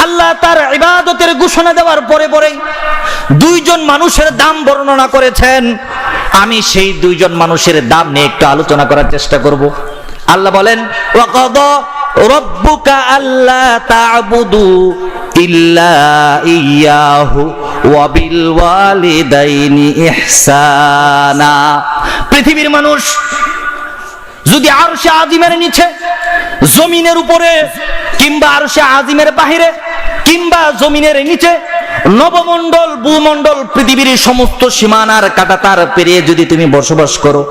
আল্লাহ তার ইবাদতের ঘোষণা দেওয়ার পরে পরেই দুইজন মানুষের দাম বর্ণনা করেছেন। আমি সেই দুইজন মানুষের দাম নিয়ে একটু আলোচনা করার চেষ্টা করব। আল্লাহ বলেন, ওয়াকাদা রাব্বুকা আল্লা তা'বুদু ইল্লা ইয়াহু ওয়া বিল ওয়ালিদাইনি ইহসানা। পৃথিবীর মানুষ যদি আরশে আজিমের নিচে, জমিনের উপরে, কিংবা আরশে আজিমের বাহিরে, কিংবা জমিনের নিচে, নবমণ্ডল, ভূমণ্ডল, পৃথিবীর সমস্ত সীমানার কাঁটাতার পেরিয়ে যদি তুমি বসবাস করো,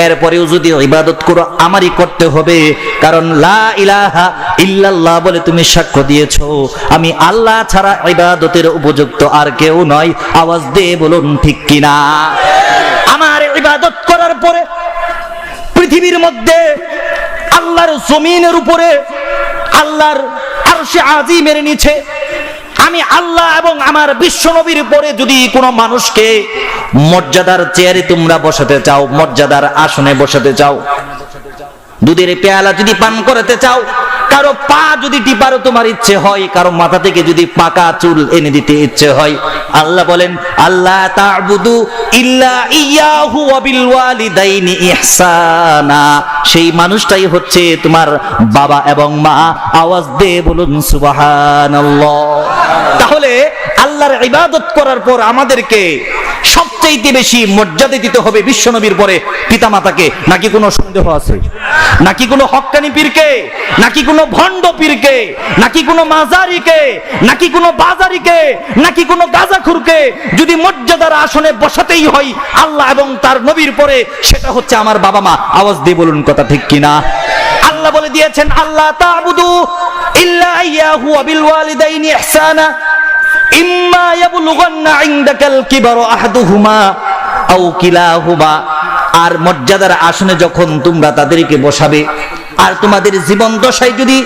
এরপরেও যদি ইবাদত করো, আমারই করতে হবে। কারণ লা ইলাহা ইল্লাল্লাহ বলে তুমি সাক্ষ্য দিয়েছো আমি আল্লাহ ছাড়া ইবাদতের উপযুক্ত আর কেউ নয়। আওয়াজ দিয়ে বলুন ঠিক কিনা? আমার ইবাদত করার পরে পৃথিবীর মধ্যে, আল্লাহর জমিনের উপরে, আল্লাহর আরশে আজিমের নিচে আমি আল্লাহ এবং আমার বিশ্ব নবীর পরে যদি কোনো মানুষকে মর্যাদার চেয়ারে তোমরা বসাতে চাও, মর্যাদার আসনে বসাতে চাও, দুধের পেয়ালা যদি পান করাতে চাও, কারো পা যদি টিপারও তোমার ইচ্ছে হয়, কারো মাথা থেকে যদি পাকা চুল এনে দিতে ইচ্ছে হয়, আল্লাহ বলেন আল্লাহ তা'বুদু ইল্লা ইয়াহু ওয়া বিল ওয়ালিদাইনি ইহসানা। সেই মানুষটাই হচ্ছে তোমার বাবা এবং মা। আওয়াজ দিয়ে বলুন সুবহানাল্লাহ। তাহলে আল্লাহর ইবাদত করার পর আমাদেরকে সবচেয়ে বেশি মর্যাদা দিতে হবে বিশ্বনবীর পরে পিতামাতাকে। নাকি কোনো সন্দেহ আছে? নাকি কোনো হক্কানি পীরকে, নাকি কোনো ভণ্ড পীরকে, নাকি কোনো মাজারিকে, নাকি কোনো বাজারিকে, নাকি কোনো গাজাখুরকে যদি মর্যাদার আসনে বসাতেই হয় আল্লাহ এবং তার নবীর পরে, সেটা হচ্ছে আমার বাবা মা। আওয়াজ দিয়ে বলুন কথা ঠিক কিনা? আল্লাহ বলে দিয়েছেন আল্লাহ তা'বুদু ইল্লা ইয়াহু ওয়া বিল ওয়ালিদাইনি ইহসানা ইম্মা ইয়াবলুগান্না ইনদাকাল কিবারু আহাদুহুমা আও কিলাহুমা। আর মর্যাদার আসনে যখন তোমরা তাদেরকে বসাবে, আর তোমাদের জীবন দশায় যদি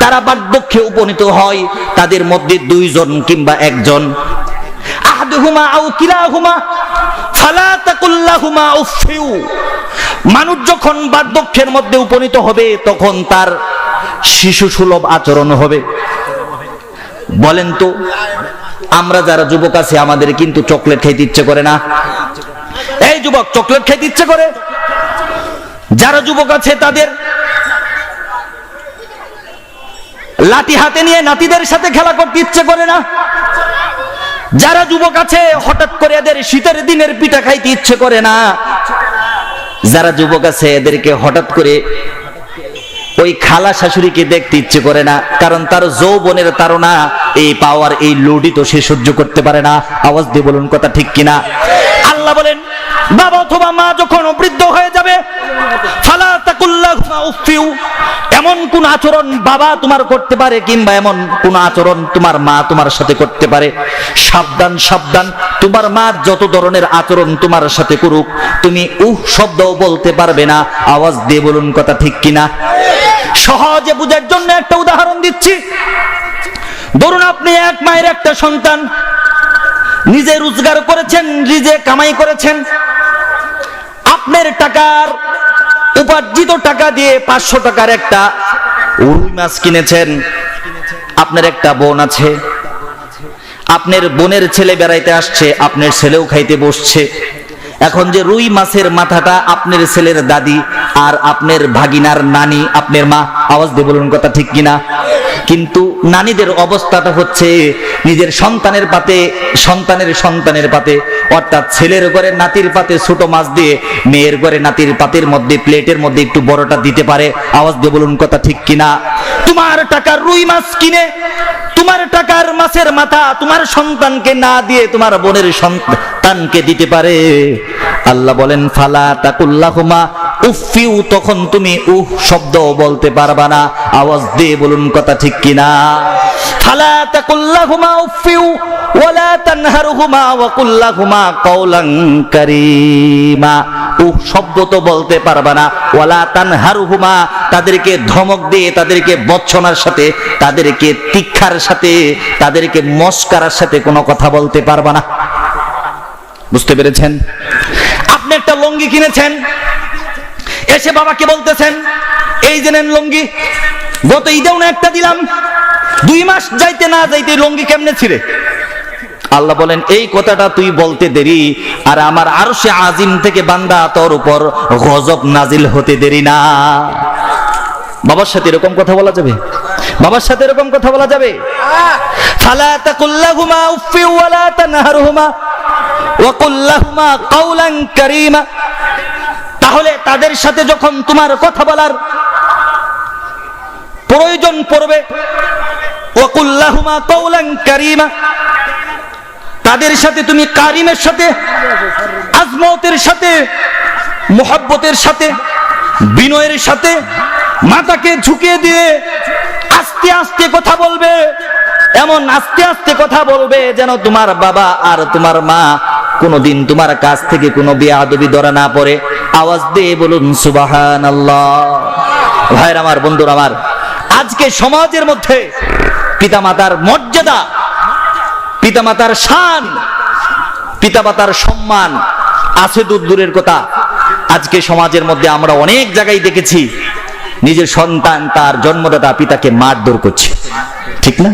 তারা বার্ধক্যে উপনীত হয়, তাদের মধ্যে দুইজন কিংবা একজন, আহাদুহুমা আও কিলাহুমা ফালা তাকুল লাহুমা উফফিউ। মানুষ যখন বার্ধক্যের মধ্যে উপনীত হবে তখন তার শিশু সুলভ আচরণ হবে। বলেন তো, আমরা যারা যুবক আছি আমাদের কিন্তু চকলেট খাইতে ইচ্ছে করে না? এই যুবক, চকলেট খাইতে ইচ্ছে করে? যারা যুবক আছে তাদের লাঠি হাতে নিয়ে নাতিদের সাথে খেলা করতে ইচ্ছে করে না? যারা যুবক আছে হঠাৎ করে এদের শীতের দিনের পিঠা খাইতে ইচ্ছে করে না? যারা যুবক আছে এদেরকে হঠাৎ করে ওই খালা শাশুড়িকে দেখতে ইচ্ছে করে না, কারণ তার যৌবনের তাড়না, এই পাওয়ার, এই লোডি তো সে সহ্য করতে পারে না। আওয়াজ দিয়ে বলুন কথা ঠিক কিনা? আল্লাহ বলেন বাবা অথবা মা যখন বৃদ্ধ হয়ে যাবে, ফালা তাকুল লাহুমা উফফিউ। এমন কোন আচরণ বাবা তোমার করতে পারে, কিংবা এমন কোন আচরণ তোমার মা তোমার সাথে করতে পারে, সাবধান সাবধান। তোমার মা যত ধরনের আচরণ তোমার সাথে করুক, তুমি শব্দও বলতে পারবে না। আওয়াজ দিয়ে বলুন কথা ঠিক কিনা? সহজে বুঝার জন্য একটা উদাহরণ দিচ্ছি। ধরুন আপনি এক মায়ের একটা সন্তান, নিজে রোজগার করেছেন, নিজে কামাই করেছেন, আপনার টাকার উপার্জিত টাকা দিয়ে 500 টাকার একটা রুই মাছ কিনেছেন। আপনার একটা বোন আছে, আপনার বোনের ছেলে বেড়াইতে আসছে, আপনার ছেলেও খাইতে বসছে। এখন যে রুই মাছের মাথাটা আপনার ছেলের দাদি আর আপনার ভাগিনার নানি, আপনার মা। আওয়াজ দিয়ে বলুন কথা ঠিক কিনা? কিন্তু নানিদের অবস্থাটা হচ্ছে নিজের সন্তানের পাতে, সন্তানের পাতে, অর্থাৎ ছেলের ঘরে নাতির পাতে ছোট মাছ দিয়ে মেয়ের ঘরে নাতির পাতের মধ্যে, প্লেটের মধ্যে একটু বড়টা দিতে পারে। আওয়াজ দিয়ে বলুন কথা ঠিক কিনা? তোমার টাকার রুই মাছ কিনে, তোমার টাকার মাছের মাথা তোমার সন্তানকে না দিয়ে তোমার বোনের সন্তানকে দিতে পারে। আল্লাহ বলেন ফালা তাকুল লাহুমা উফফিউ। তখন তুমি শব্দ বলতে পারবা না। আওয়াজ দিয়ে বলুন কথা ঠিক কিনা? ফালা তাকুল লাহুমা উফফিউ ওয়ালা তানহারহুমা ওয়া কুল লাহুমা কাওলান কারীমা। শব্দ তো বলতে পারবা না। ওয়ালা তানহারহুমা, তাদেরকে ধমক দিয়ে, তাদেরকে বচ্চনার সাথে, তাদেরকে তীক্ষার সাথে, তাদেরকে মস্কারার সাথে কোনো কথা বলতে পারবা না। বুঝতে পেরেছেন? আপনি একটা লুঙ্গি কিনেছেন, এসে বাবাকে বলতেছেন এই যে নেন লুঙ্গি, গত ঈদেও না একটা দিলাম, 2 মাস যাইতে না যাইতে লুঙ্গি কেমনে ছিঁড়ে? আল্লাহ বলেন এই কথাটা তুই বলতে দেরি আর আমার আরশে আজিম থেকে বান্দা তোর উপর গজব নাজিল হতে দেরি না। বাবার সাথে এরকম কথা বলা যাবে? বাবার সাথে এরকম কথা বলা যাবে? ফালা তাকুল্লাহুমা উফি ওয়ালা তানহারহুমা ওয়া কুল্লাহুমা কাওলান কারীমা। তাহলে তাদের সাথে যখন তোমার কথা বলার প্রয়োজন পড়বে, ওয়া কুল্লাহুমা কাওলান কারীমা, তাদের সাথে তুমি কারিমের সাথে, আজমতের সাথে, মুহাব্বতের সাথে, বিনয়ের সাথে মাথাকে ঝুঁকিয়ে দিয়ে আস্তে আস্তে কথা বলবে। এমন আস্তে আস্তে কথা বলবে যেন তোমার বাবা আর তোমার মা কোনোদিন তোমার কাছ থেকে কোনো বেয়াদবি ধরা না পড়ে। আওয়াজ দিয়ে বলুন সুবহানাল্লাহ। ভাইরা আমার, বন্ধুরা আমার, আজকে সমাজের মধ্যে পিতামাতার মর্যাদা, পিতামাতার শান, পিতামাতার সম্মান আছে দূরের কথা। আজকে সমাজের মধ্যে আমরা অনেক জায়গায় দেখেছি নিজের সন্তান তার জন্মদাতা পিতাকে মারধর করছে, ঠিক না?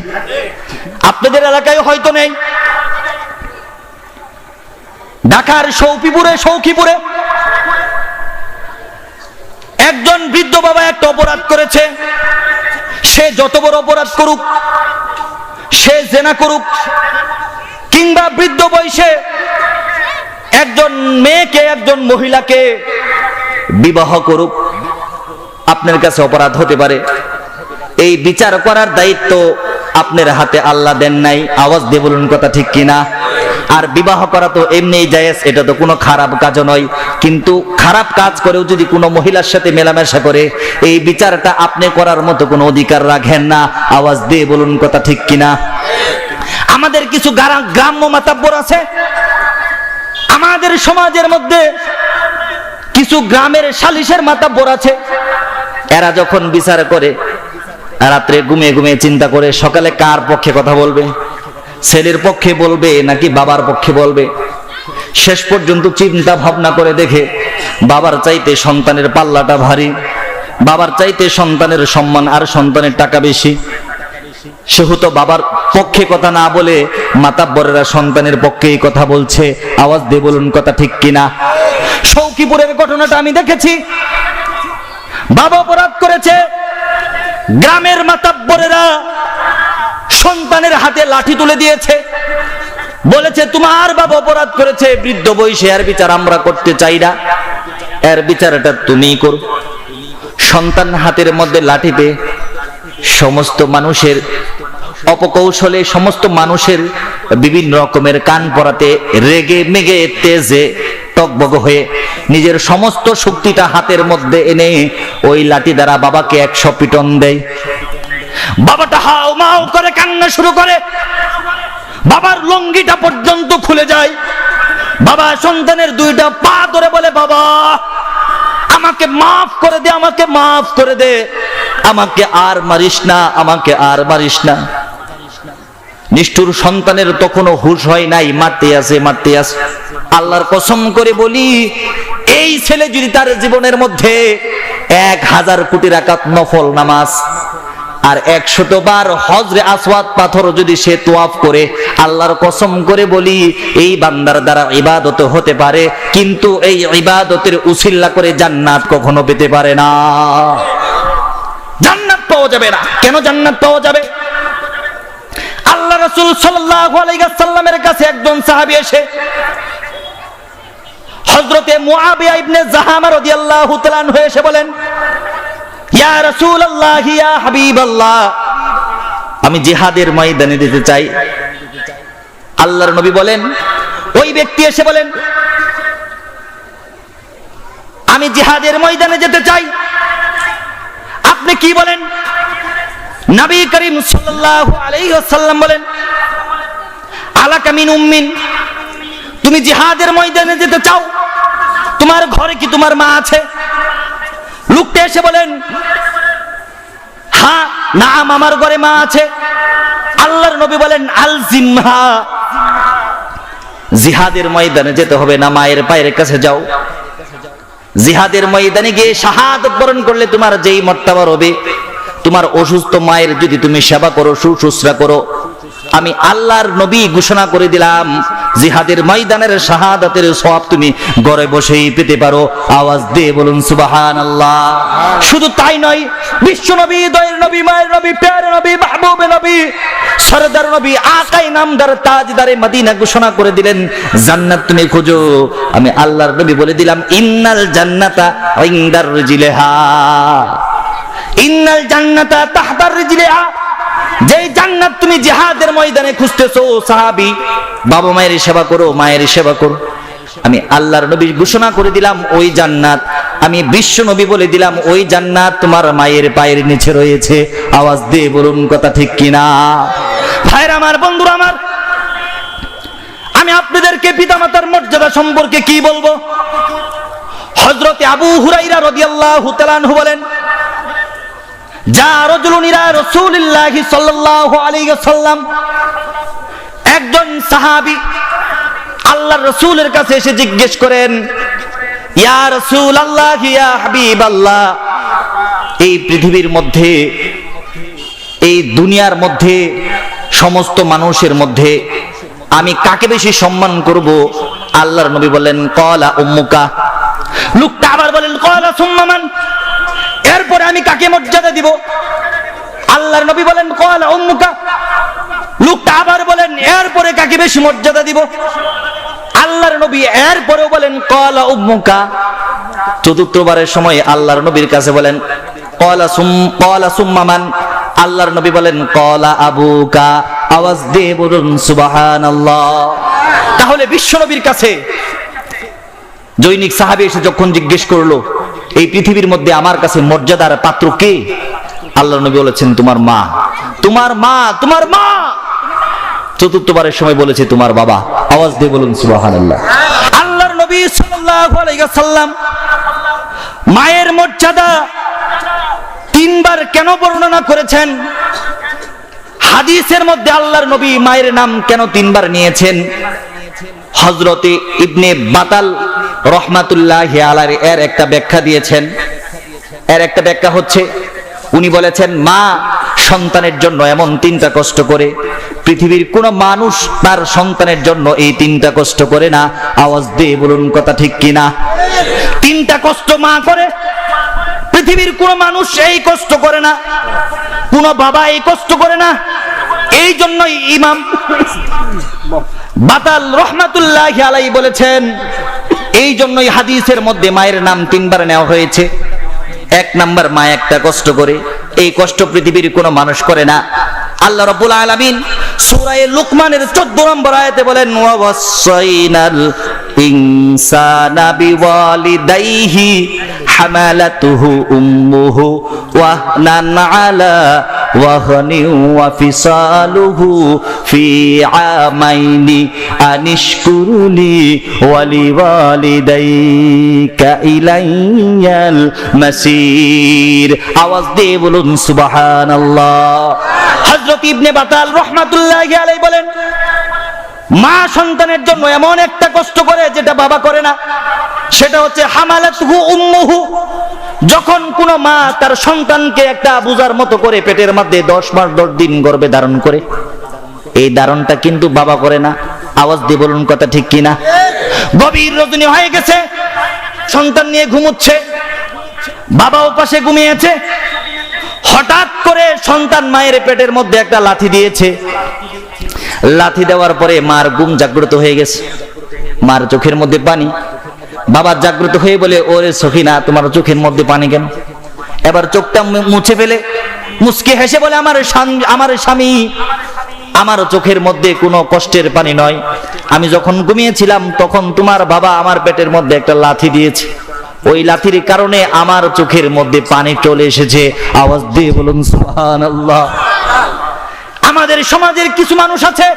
আপনাদের এলাকায় হয়তো নেই। ঢাকার সৌখিপুরে একজন বৃদ্ধ বাবা একটা অপরাধ করেছে। সে যত বড় অপরাধ করুক, সে জেনা করুক, কিংবা বৃদ্ধ বয়সে একজন মেয়েকে, একজন মহিলাকে বিবাহ করুক, আপনার কাছে অপরাধ হতে পারে। এই বিচার করার দায়িত্ব আপনার হাতে আল্লাহ দেন নাই। আওয়াজ দিয়ে বলুন কথা ঠিক কিনা? আর বিবাহ করা তো এমনিই জায়েজ, এটা তো কোনো খারাপ কাজও নয়। কিন্তু খারাপ কাজ করেও যদি কোনো মহিলার সাথে মেলামেশা করে, এই বিচারটা আপনি করার মতো কোনো অধিকার রাখেন না। আওয়াজ দিয়ে বলুন কথা ঠিক কিনা? আমাদের কিছু গ্রাম্য মাতাব্বর আছে, আমাদের সমাজের মধ্যে কিছু গ্রামের সালিশের মাতাব্বর আছে। এরা যখন বিচার করে রাত্রে ঘুমিয়ে ঘুমিয়ে চিন্তা করে সকালে কার পক্ষে কথা বলবে, ছেলের পক্ষে বলবে নাকি বাবার পক্ষে বলবে। শেষ পর্যন্ত চিন্তা ভাবনা করে দেখে বাবার চাইতে সন্তানের পাল্লাটা ভারী, বাবার চাইতে সন্তানের সম্মান আর সন্তানের টাকা বেশি। সেহেতু বাবার পক্ষে কথা না বলে মাতাব্বরেরা সন্তানের পক্ষেই কথা বলছে। আওয়াজ দিয়ে বলুন কথা ঠিক কিনা? সৌখিপুরের ঘটনাটা আমি দেখেছি। বাবা অপরাধ করেছে, গ্রামের মাতাব্বরেরা সন্তানের হাতে লাঠি তুলে দিয়েছে, বলেছে তোমার বাবা অপরাধ করেছে বৃদ্ধ বয়সে, এর বিচার আমরা করতে চাই না, এর বিচারটা তুমিই করো। সন্তান হাতের মধ্যে লাঠি পেয়ে সমস্ত মানুষের অপকৌশলে, সমস্ত মানুষের বিভিন্ন রকমের কান পরাতে রেগে মেগে তেজে টকবগ হয়ে নিজের সমস্ত শক্তিটা হাতের মধ্যে এনে ওই লাঠি দ্বারা বাবাকে 100 পিটন দেয়। বাবাটা হাও মাও করে কান্না শুরু করে, বাবার লুঙ্গিটা পর্যন্ত খুলে যায়। বাবা সন্তানের 2টা পা ধরে বলে, বাবা আমাকে মাফ করে দে, আমাকে মাফ করে দে, আমাকে আর মারিস না, আমাকে আর মারিস না। নিষ্ঠুর সন্তানের তখনও হুঁশ হয় নাই, মারতে আছে। আল্লাহর কসম করে বলি, এই ছেলে যদি তার জীবনের মধ্যে 1000 কোটি রাকাত নফল নামাজ আর 100 বার হজরে আসওয়াদ পাথর যদি সে তোয়াফ করে, আল্লাহর কসম করে বলি এই বান্দার দ্বারা ইবাদত হতে পারে, কিন্তু এই ইবাদতের উসিলা করে জান্নাত কখনো পেতে পারে না। জান্নাত পাওয়া যাবে না। কেন জান্নাত পাওয়া যাবে? আল্লাহ রাসূল সাল্লাল্লাহু আলাইহি ওয়াসাল্লামের কাছে একজন সাহাবী এসে হযরতে মুআবিয়া ইবনে জাহামা রাদিয়াল্লাহু তাআলা আনহু এসে বলেন, ইয়া রাসূলুল্লাহ, ইয়া হাবিবাল্লাহ, আমি জিহাদের ময়দানে যেতে চাই। আল্লাহর নবী বলেন, ওই ব্যক্তি এসে বলেন, আমি জিহাদের ময়দানে যেতে চাই। আপনি কি বলেন? নবী করিম সাল্লাল্লাহু আলাইহি ওয়াসাল্লাম বলেন, আলাকা মিন উম্মিন, তুমি জিহাদের ময়দানে যেতে চাও, তোমার ঘরে কি তোমার মা আছে? লোকটা এসে বলেন, হ্যাঁ নাম, আমার ঘরে মা আছে। আল্লাহর নবী বলেন, আলজিমহা, জিহাদের ময়দানে যেতে হবে না, মায়ের পায়ের কাছে যাও। জিহাদের ময়দানে গিয়ে শাহাদাত বরণ করলে তোমার যেই মর্তবা হবে, তোমার অসুস্থ মায়ের যদি তুমি সেবা করো, শুশ্রূষা করো, আমি আল্লাহর নবী ঘোষণা করে দিলাম জিহাদের ময়দানের শাহাদাতের সওয়াব তুমি ঘরে বসেই পেতে পারো। আওয়াজ দিয়ে বলুন সুবহানাল্লাহ। শুধু তাই নয়, বিশ্ব নবী, দয়ের নবী, মায়ের নবী, প্যারে নবী, মাহবুবে নবী, সরদার নবী, আকাই নামদার, তাজদারে মদিনা ঘোষণা করে দিলেন জান্নাত তুমি খোঁজো। আমি আল্লাহর নবী বলে দিলাম ইন্নাল জান্নাতা ইনদার রিজলিহা, ইন্নাল জান্নাতা তাহতার রিজলিহা। যে জান্নাত তুমি জিহাদের ময়দানে খুঁজতেছো সাহাবী, বাবা মায়ের সেবা করো, মায়ের সেবা করো, আমি আল্লাহর নবী ঘোষণা করে দিলাম ওই জান্নাত, আমি বিশ্ব নবী বলে দিলাম ওই জান্নাত তোমার মায়ের পায়ের নিচে রয়েছে। আওয়াজ দিয়ে বলুন কথা ঠিক কিনা? ভাইরা আমার, বন্ধুরা আমার, আমি আপনাদেরকে পিতামাতার মর্যাদা সম্পর্কে কি বলবো? হযরতে আবু হুরায়রা রাদিয়াল্লাহু তাআলা আনহু বলেন, যা রাজুলুন ইলা রাসূলিল্লাহি সাল্লাল্লাহু আলাইহি ওয়াসাল্লাম, একজন সাহাবী আল্লাহর রাসূলের কাছে এসে জিজ্ঞেস করেন, ইয়া রাসূলুল্লাহ, ইয়া হাবিবাল্লাহ, এই পৃথিবীর মধ্যে, এই দুনিয়ার মধ্যে, সমস্ত মানুষের মধ্যে আমি কাকে বেশি সম্মান করব? আল্লাহর নবী বলেন ক্বালা উম্মুকা। লোকটা আবার বলেন ক্বালা সুম্মা মান, এরপরে আমি কাকে মর্যাদা দিব? আল্লাহর নবী বলেন ক্বালা উম্মুকা। লোকটা আবার বলেন এরপরে কাকে বেশি মর্যাদা দিব? আল্লাহর নবী এরপরেও বলেন ক্বালা উম্মুকা। চতুর্থবারের সময় আল্লাহর নবীর কাছে বলেন ক্বালা সুম্মা মান। আল্লাহর নবী বলেন ক্বালা আবুকা। আওয়াজ দিয়ে বলুন সুবহানাল্লাহ। তাহলে বিশ্ব নবীর কাছে জৈনিক সাহাবী এসে যখন জিজ্ঞেস করলো এই পৃথিবীর মধ্যে আমার কাছে মর্যাদার পাত্র কে? আল্লাহর নবী বলেছেন তোমার মা, তোমার মা, তোমার মা। চতুর্থবারের সময় বলেছে তোমার বাবা। আওয়াজ দিয়ে বলুন সুবহানাল্লাহ। আল্লাহর নবী সাল্লাল্লাহু আলাইহি ওয়াসাল্লাম মায়ের মর্যাদা তিনবার কেন বর্ণনা করেছেন? হাদিসের মধ্যে আল্লাহর নবী মায়ের নাম কেন তিনবার নিয়েছেন? হযরতে ইবনে বাতাল রহমাতুল্লাহি আলাইহি এর একটা ব্যাখ্যা দিয়েছেন। এর একটা ব্যাখ্যা হচ্ছে, উনি বলেছেন মা সন্তানের জন্য এমন তিনটা কষ্ট করে, পৃথিবীর কোন মানুষ তার সন্তানের জন্য এই তিনটা কষ্ট করে না। আওয়াজ দিয়ে বলুন কথা ঠিক কিনা? তিনটা কষ্ট মা করে, পৃথিবীর কোন মানুষ এই কষ্ট করে না, কোন বাবা এই কষ্ট করে না। এই জন্যই ইমাম বাতাল রহমাতুল্লাহি আলাইহি বলেছেন, এই জন্যই হাদিসের মধ্যে মায়ের নাম তিনবার নেওয়া হয়েছে। এক নাম্বার, মা একটা কষ্ট করে, এই কষ্ট পৃথিবীর কোনো মানুষ করে না। আল্লাহ রাব্বুল আলামিন সূরা লুকমানের 14 নম্বর আয়াতে বলেন ওয়াসাইনাল ইনসানা বিওয়ালিদাইহি হামালাতুহু উম্মুহু ওয়াহনান আলা ওয়াহনিন ওয়া ফিসালুহু ফি আমাইনি আনিশকুরুলি ওয়ালিওয়ালিদাইকা ইলাইয়াল মাসির। আওয়াজ দিয়ে বলুন সুবহানাল্লাহ। হযরত ইবনে বাতাল রাহমাতুল্লাহি আলাইহি বলেন মা সন্তানের জন্য এমন একটা কষ্ট করে যেটা বাবা করে না। সেটা হচ্ছে হামালাতুহু উম্মুহু। যখন কোন মা তার সন্তানকে একটা বোঝার মতো করে পেটের মধ্যে 10 মাস 10 দিন গর্ভে ধারণ করে, এই ধারণটা কিন্তু বাবা করে না। আওয়াজ দিয়ে বলুন কথা ঠিক কিনা? গভীর রজনী হয়ে গেছে, সন্তান নিয়ে ঘুমোচ্ছে, বাবাও পাশে ঘুমিয়েছে, হঠাৎ করে সন্তান মায়ের পেটের মধ্যে একটা লাথি দিয়েছে। লাথি দেওয়ার পরে মার ঘুম জাগ্রত হয়ে গেছে, মার চোখের মধ্যে পানি। বাবা জাগ্রত হয়ে বলে ওরে সখিনা, তোমার চোখের মধ্যে পানি কেন? এবার চোখটা মুছে ফেলে মুচকি হেসে বলে আমার স্বামী, আমার চোখের মধ্যে কোনো কষ্টের পানি নয়, আমি যখন ঘুমিয়েছিলাম তখন তোমার বাবা আমার পেটের মধ্যে একটা লাথি দিয়েছে, ওই লাথির কারণে আমার চোখের মধ্যে পানি চলে এসেছে। আওয়াজ দিয়ে বলুন সুবহানাল্লাহ। আমাদের সমাজের কিছু মানুষ আছে,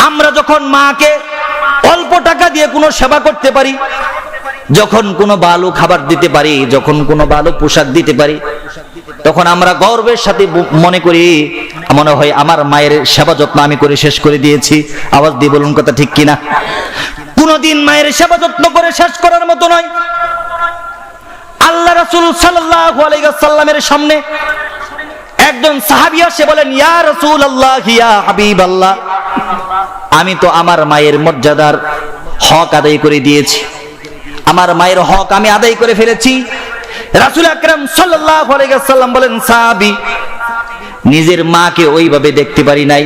আমরা যখন মাকে অল্প টাকা দিয়ে কোনো সেবা করতে পারি, যখন কোনো ভালো খাবার দিতে পারি, যখন কোনো ভালো পোশাক দিতে পারি, তখন আমরা গর্বের সাথে মনে করি মনে হয় আমার মায়ের সেবা যত্ন আমি করে শেষ করে দিয়েছি। আওয়াজ দিয়ে বলুন কথা ঠিক কিনা? কোনদিন মায়ের সেবা যত্ন করে শেষ করার মতো নয়। আল্লাহ রাসূল সাল্লাল্লাহু আলাইহি ওয়াসাল্লামের সামনে একজন সাহাবী এসে বলেন, ইয়া রাসূলুল্লাহ, ইয়া হাবিবাল্লাহ, আমি তো আমার মায়ের মর্যাদার হক আদায় করে দিয়েছি, আমার মায়ের হক আমি আদায় করে ফেলেছি। রাসূল আকরাম সাল্লাল্লাহু আলাইহি ওয়াসাল্লাম বলেন, সাহাবী, নিজের মাকে ওইভাবে দেখতে পারি নাই।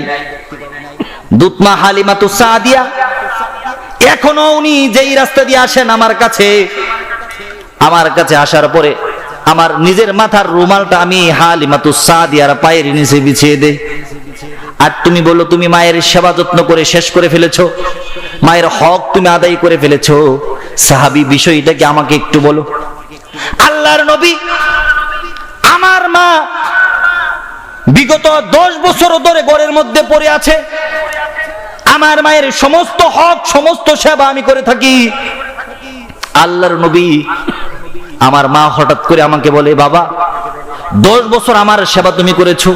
দুতমা হালিমাতু সাদিয়া এখনো উনি যেই রাস্তা দিয়ে আসেন আমার কাছে আসার পরে আমার নিজের মাথার রুমালটা আমি হালিমাতু সাদিয়ার পায়ের নিচে বিছিয়ে দেই। আর তুমি বলো তুমি মায়ের সেবা যত্ন করে শেষ করে ফেলেছো, মায়ের হক তুমি আদায় করে ফেলেছো। সাহাবী, বিষয়টা কি আমাকে একটু বলো। আল্লাহর নবী, আমার মা বিগত 10 বছর ধরে ঘরের মধ্যে পড়ে আছে, আমার মায়ের সমস্ত হক সমস্ত সেবা আমি করে থাকি। আল্লাহর নবী, আমার মা হঠাৎ করে আমাকে বলে, বাবা 10 বছর আমার সেবা তুমি করেছো,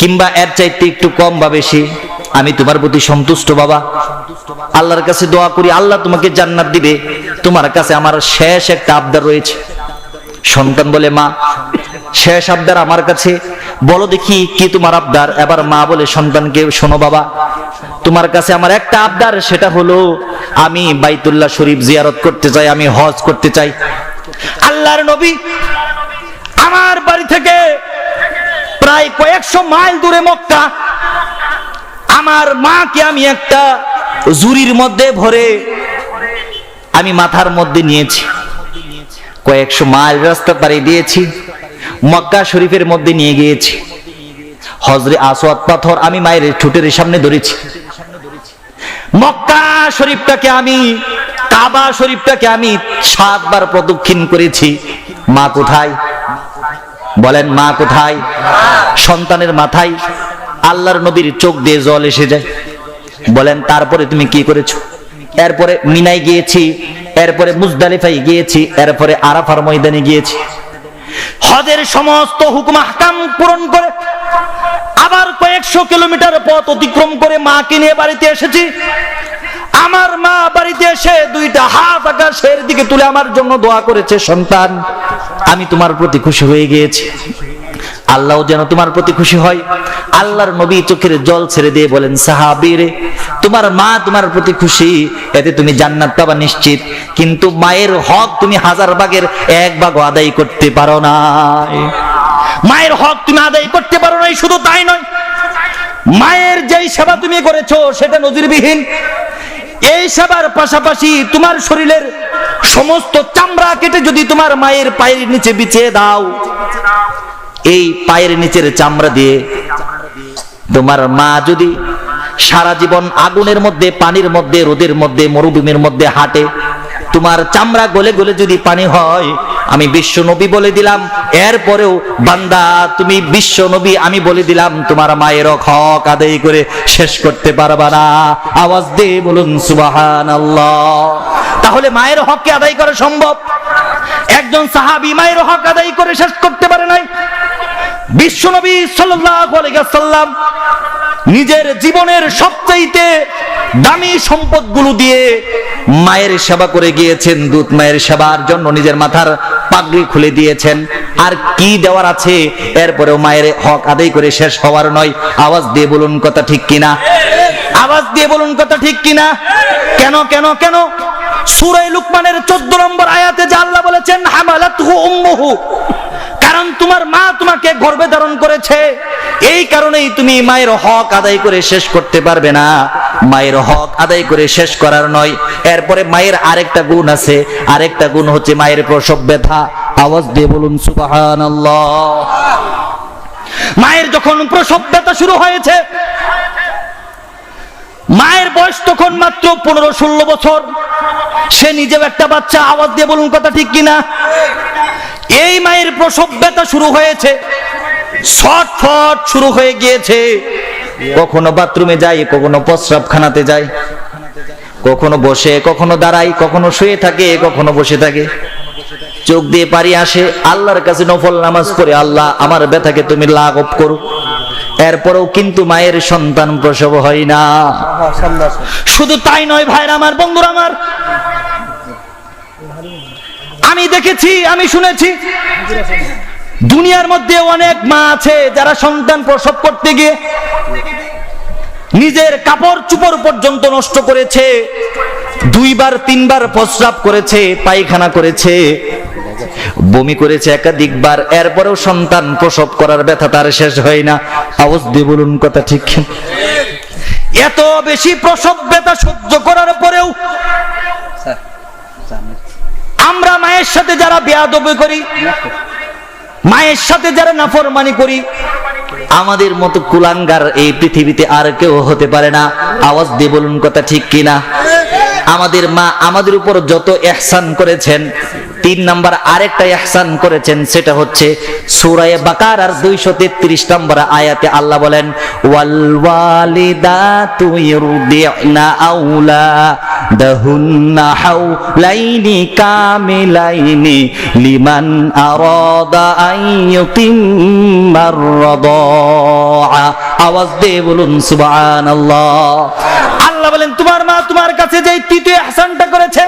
কিংবা এর চাইতে একটু কম বা বেশি, আমি তোমার প্রতি সন্তুষ্ট বাবা। আল্লাহর কাছে দোয়া করি আল্লাহ তোমাকে জান্নাত দিবে, তোমার কাছে আমার শেষ একটা আবদার রয়েছে। সন্তান বলে, মা শেষ আবদার আমার কাছে, বলো দেখি কি তোমার আবদার। এবার মা বলে সন্তানকে, শোনো বাবা, তোমার কাছে আমার একটা আবদার, সেটা হলো আমি বাইতুল্লাহ শরীফ জিয়ারত করতে চাই, আমি হজ করতে চাই। আল্লাহর নবী, আমার বাড়ি থেকে প্রায় কয়েকশো মাইল দূরে মক্কা, আমার মাকে আমি একটা ঝুড়ির মধ্যে ভরে আমি মাথার মধ্যে নিয়েছি, কয়েকশো মাইল রাস্তা পাড়ি দিয়েছি, মক্কা শরীফের মধ্যে নিয়ে গিয়েছি। হজরে আসওয়াদ পাথর আমি মায়ের ঠোঁটের সামনে ধরেছি। মক্কা শরীফটাকে আমি, কাবা শরীফটাকে আমি 7 বার প্রদক্ষিণ করেছি। মা কোথায়? বলেন, মা কোথায়? সন্তানের মাথায়। আল্লাহর নবীর চোখ দিয়ে জল এসে যায়। বলেন, তারপরে তুমি কি করেছো? এরপরে মিনায় গিয়েছি, এরপরে মুজদালিফায় গিয়েছি, এরপরে আরাফার ময়দানে গিয়েছি। হজের সমস্ত হুকুম আহকাম পূরণ করে আবার কয়েকশো কিলোমিটার পথ অতিক্রম করে মাকে নিয়ে বাড়িতে এসেছি। আমার মা বাড়িতে এসে 2টা হাত আকাশের দিকে তুলে আমার জন্য দোয়া করেছে, সন্তান আমি তোমার প্রতি খুশি হয়ে গিয়েছি, আল্লাহ যেন তোমার প্রতি খুশি হয়। আল্লাহর নবী চোখের জল ছেড়ে দিয়ে বলেন, সাহাবী রে, তোমার মা তোমার প্রতি খুশি, এতে তুমি জান্নাত পাবা নিশ্চিত, কিন্তু মায়ের হক তুমি 1000 ভাগের 1 ভাগ আদায় করতে পারো না। মায়ের হক তুমি আদায় করতে পারো নাই। শুধু তাই নয়, মায়ের যেই সেবা তুমি করেছো সেটা নজিরবিহীন। এই সেবার পাশাপাশি তোমার শরীরের সমস্ত চামড়া কেটে যদি তোমার মায়ের পায়ের নিচে বিছিয়ে দাও, এই পায়ের নিচের চামড়া দিয়ে তোমার মা যদি সারা জীবন আগুনের মধ্যে, পানির মধ্যে, রোদের মধ্যে, মরুভূমির মধ্যে হাঁটে, তোমার চামড়া গলে গলে যদি পানি হয়, আমি বিশ্ব নবী বলে দিলাম, এরপরেও বান্দা তুমি বিশ্ব নবী আমি বলে দিলাম, তোমার মায়ের হক আদায় করে শেষ করতে পারবা না। আওয়াজ দিয়ে বলুন সুবহানাল্লাহ। তাহলে মায়ের হক কি আদায় করা সম্ভব? একজন সাহাবী মায়ের হক আদায় করে শেষ করতে পারে নাই। বিশ্ব নবী সাল্লাল্লাহু আলাইহি ওয়াসাল্লাম নিজের জীবনের সবচাইতে দামি সম্পদগুলো দিয়ে মায়ের সেবা করে গিয়েছেন। দুধ মায়ের সেবার জন্য নিজের মাথার পাগড়ি খুলে দিয়েছেন। আর কি দেওয়ার আছে? এরপরেও মায়ের হক আদায় করে শেষ হওয়ার নয়। আওয়াজ দিয়ে বলুন কথা ঠিক কিনা? আওয়াজ দিয়ে বলুন কথা ঠিক কিনা? কেন কেন কেন? সূরা লুকমানের 14 নম্বর আয়াতে যে আল্লাহ বলেছেন, হামালাতহু উম্মুহু, কারণ তোমার মা তোমাকে গর্ভে ধারণ করেছে, এই কারণেই তুমি মায়ের হক আদায় করে শেষ করতে পারবে না। মায়ের হক আদায় করে শেষ করার নয়। এরপরে মায়ের আরেকটা গুণ আছে, আরেকটা গুণ হচ্ছে মায়ের প্রসব ব্যথা। আওয়াজ দিয়ে বলুন সুবহানাল্লাহ। মায়ের যখন প্রসব ব্যথা শুরু হয়েছে, মায়ের বয়স তখন মাত্র 15-16 বছর, সে নিজেও একটা বাচ্চা। আওয়াজ দিয়ে বলুন কথা ঠিক কিনা? এই মায়ের প্রসব ব্যথা শুরু হয়েছে, ছটফট শুরু হয়ে গিয়েছে। কখনো বাথরুমে যায়, কখনো প্রস্রাবখানাতে যায়, কখনো বসে, কখনো দাঁড়ায়, কখনো শুয়ে থাকে, কখনো বসে থাকে। চোখ দিয়ে পানি আসে, আল্লাহর কাছে নফল নামাজ পড়ে, আল্লাহ আমার ব্যথাকে তুমি লাঘব করো। এরপরেও কিন্তু মায়ের সন্তান প্রসব হয় না। শুধু তাই নয় ভাইরা আমার, বন্ধুরা আমার, আমি দেখেছি, আমি শুনেছি, দুনিয়ার মধ্যে অনেক মা আছে যারা সন্তান প্রসব করতে গিয়ে নিজের কাপড় চোপড় পর্যন্ত নষ্ট করেছে, 2 বার 3 বার প্রস্রাব করেছে, পায়খানা করেছে, বমি করেছে একাধিকবার, এরপরেও সন্তান প্রসব করার ব্যথা তার শেষ হয় না। আওয়াজ দিয়ে বলুন কথা ঠিক। এত বেশি প্রসব ব্যথা সহ্য করার পরেও আমরা মায়ের সাথে যারা বেয়াদবি করি, মায়ের সাথে যারা নাফরমানি করি, আমাদের মতো কুলাঙ্গার এই পৃথিবীতে আর কেউ হতে পারে না। আওয়াজ দিয়ে বলুন কথা ঠিক কিনা। আমাদের মা আমাদের উপর যত ইহসান করেছেন, 3 নাম্বার আরেকটা ইহসান করেছেন, সেটা হচ্ছে সূরা বাকারার 233 নম্বর আয়াতে আল্লাহ বলেন, ওয়াল ওয়ালিদাতু ইউরদি'না আওলাদাহুন্না হাওলাইনি কামিলাইনি লিমান আরাদা আন ইউতিম্মার রাদাআ। আওয়াজ দিয়ে বলুন সুবহানাল্লাহ। আল্লাহ বলেন তোমার মা তোমার কাছে যে তৃতীয় ইহসানটা করেছে,